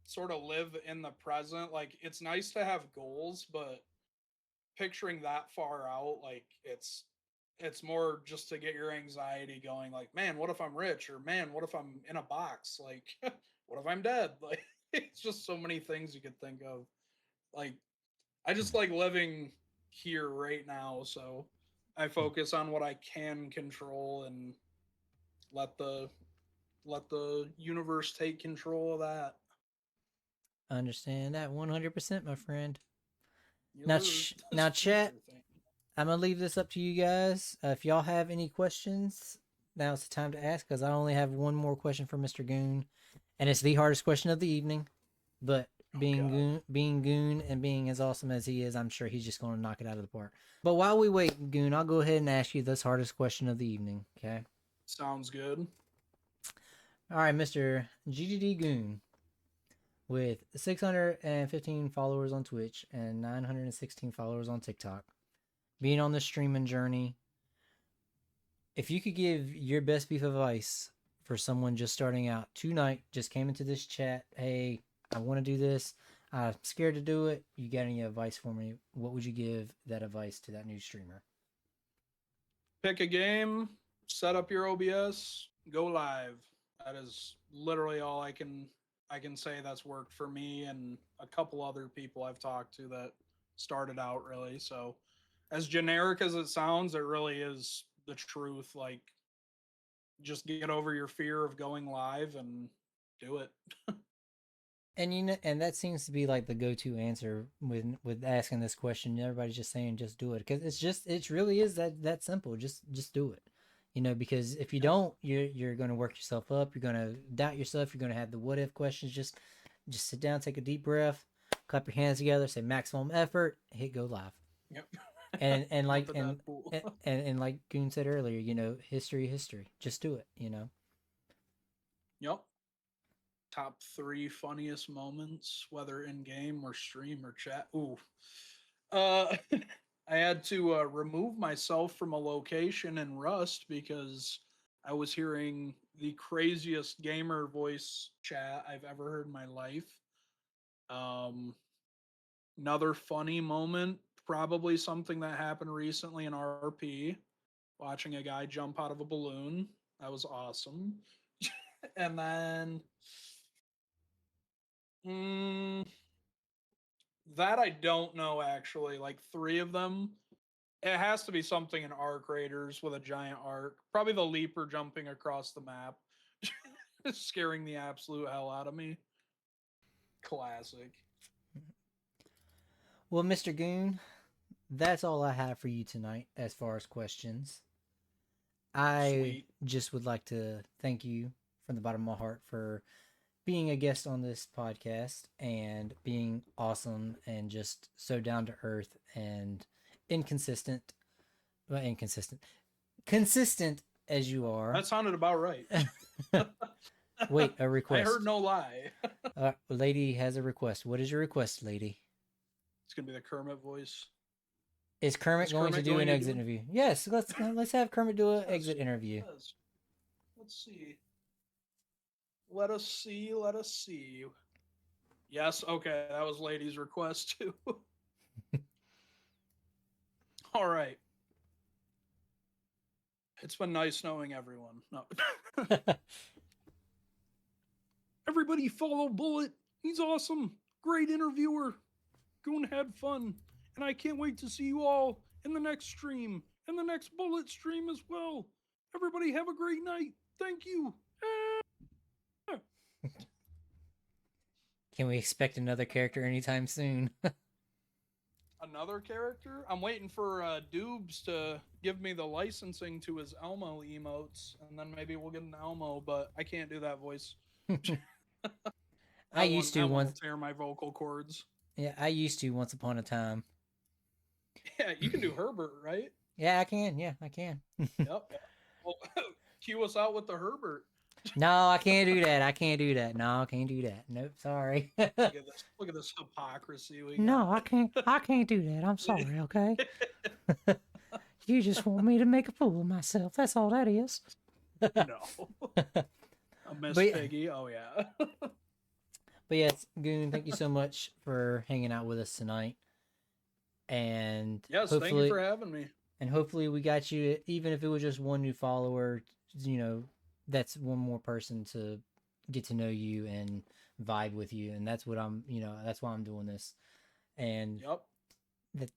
sort of live in the present. Like it's nice to have goals, but picturing that far out, like it's more just to get your anxiety going. Like, man, what if I'm rich? Or man, what if I'm in a box? Like, what if I'm dead? Like, it's just so many things you could think of. Like, I just like living here right now, so I focus on what I can control and let the let the universe take control of that. I understand that 100%, my friend. Yes, Now, sir. This now, chat. future thing. I'm gonna leave this up to you guys. If y'all have any questions, now's the time to ask. Because I only have one more question for Mr. Goon, and it's the hardest question of the evening. But Oh God. Being Goon, and being as awesome as he is, I'm sure he's just gonna knock it out of the park. But while we wait, Goon, I'll go ahead and ask you this hardest question of the evening. Okay. Sounds good. All right, Mr. GGDxGoon, with 615 followers on Twitch and 916 followers on TikTok, being on the streaming journey, if you could give your best piece of advice for someone just starting out tonight, just came into this chat, hey, I want to do this, I'm scared to do it, you got any advice for me? What would you give that advice to that new streamer? Pick a game, set up your OBS, go live. That is literally all I can say that's worked for me and a couple other people I've talked to that started out really. So as generic as it sounds, it really is the truth. Like just get over your fear of going live and do it. And you know, and that seems to be like the go-to answer with asking this question. Everybody's just saying, just do it, because it really is that simple. Just do it, you know. Because if you Yep. don't, you're going to work yourself up. You're going to doubt yourself. You're going to have the what if questions. Just sit down, take a deep breath, clap your hands together, say maximum effort, hit go live. Yep. And Not like the Deadpool. and like Goon said earlier, you know, history. Just do it, you know. Yep. Top 3 funniest moments, whether in game or stream or chat. Ooh. Uh, I had to remove myself from a location in Rust because I was hearing the craziest gamer voice chat I've ever heard in my life. Um, Another funny moment, probably something that happened recently in RP, watching a guy jump out of a balloon. That was awesome. And then mm, That I don't know actually. Like 3 of them. It has to be something in Arc Raiders with a giant arc. Probably the Leaper jumping across the map. Scaring the absolute hell out of me. Classic. Well, Mr. Goon, that's all I have for you tonight as far as questions. I Sweet. just would like to thank you from the bottom of my heart for being a guest on this podcast and being awesome and just so down to earth and inconsistent. Well, inconsistent. Consistent as you are. That sounded about right. Wait, a I request. heard no lie. Lady has a request. What is your request, lady? It's gonna be the Kermit voice. Is Kermit Is going Kermit to do going an to exit do it? interview? Yes, let's have Kermit do an Yes, exit interview. yes. Let's see. Let us see. Let us see. Yes, okay. That was lady's request too. All right. It's been nice knowing everyone. No. Everybody follow Bullet. He's awesome. Great interviewer. Goon had fun. And I can't wait to see you all in the next stream and the next Bullet stream as well. Everybody have a great night. Thank you. Can we expect another character anytime soon? Another character? I'm waiting for Doobs to give me the licensing to his Elmo emotes, and then maybe we'll get an Elmo, but I can't do that voice. I used to That one will once. tear my vocal cords. Yeah, I used to once upon a time. Yeah, you can do Herbert, right? Yeah, I can. Yeah, I can. Yep. Well, cue us out with the Herbert. No, I can't do that. I can't do that. No, I can't do that. Nope, sorry. Look at this. Look at this hypocrisy we got. No, I can't. I can't do that. I'm sorry. Okay. You just want me to make a fool of myself. That's all that is. No. I miss But- Piggy. Oh yeah. But yes, Goon, thank you so much for hanging out with us tonight. And Yes, thank you for having me. And hopefully we got you, even if it was just one new follower, you know, that's one more person to get to know you and vibe with you. And that's what that's why I'm doing this. And Yep. that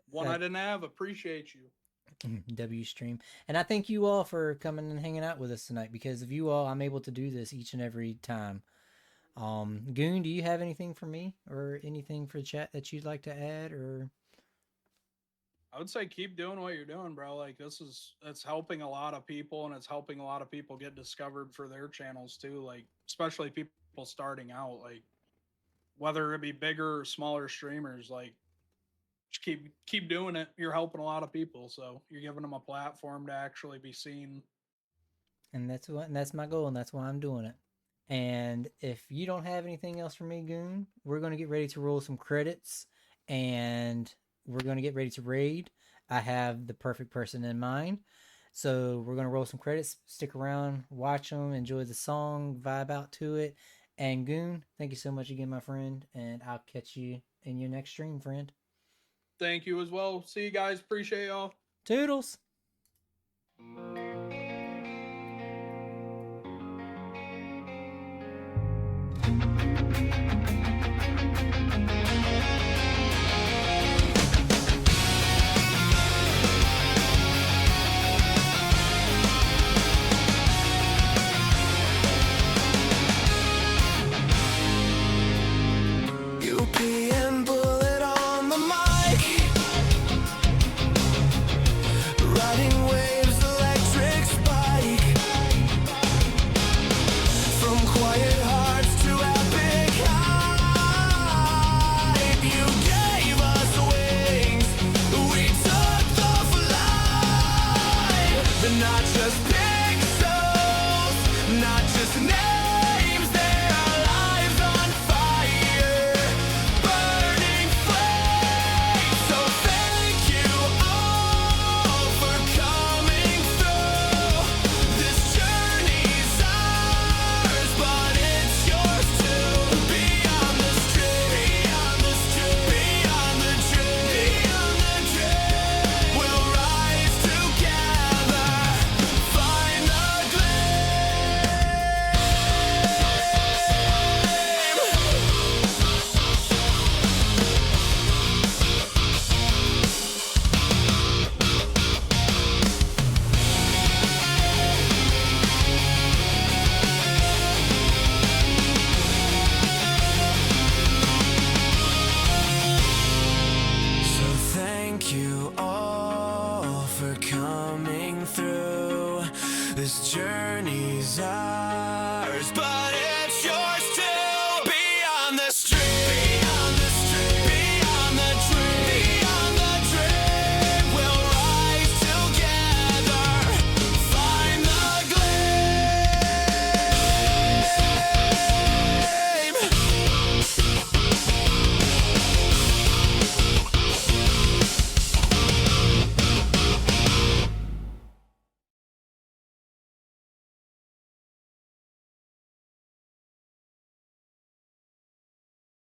One I didn't have. Appreciate you. W stream. And I thank you all for coming and hanging out with us tonight, because of you all, I'm able to do this each and every time. Goon, do you have anything for me or anything for the chat that you'd like to add? Or I would say keep doing what you're doing, bro. Like it's helping a lot of people, and it's helping a lot of people get discovered for their channels too. Like especially people starting out, like whether it be bigger or smaller streamers, like just keep doing it. You're helping a lot of people, so you're giving them a platform to actually be seen. And that's my goal, and that's why I'm doing it. And if you don't have anything else for me, Goon, we're going to get ready to roll some credits, and we're going to get ready to raid. I have the perfect person in mind. So we're going to roll some credits. Stick around, watch them, enjoy the song, vibe out to it. And Goon, thank you so much again, my friend. And I'll catch you in your next stream, friend. Thank you as well. See you guys. Appreciate y'all. Toodles!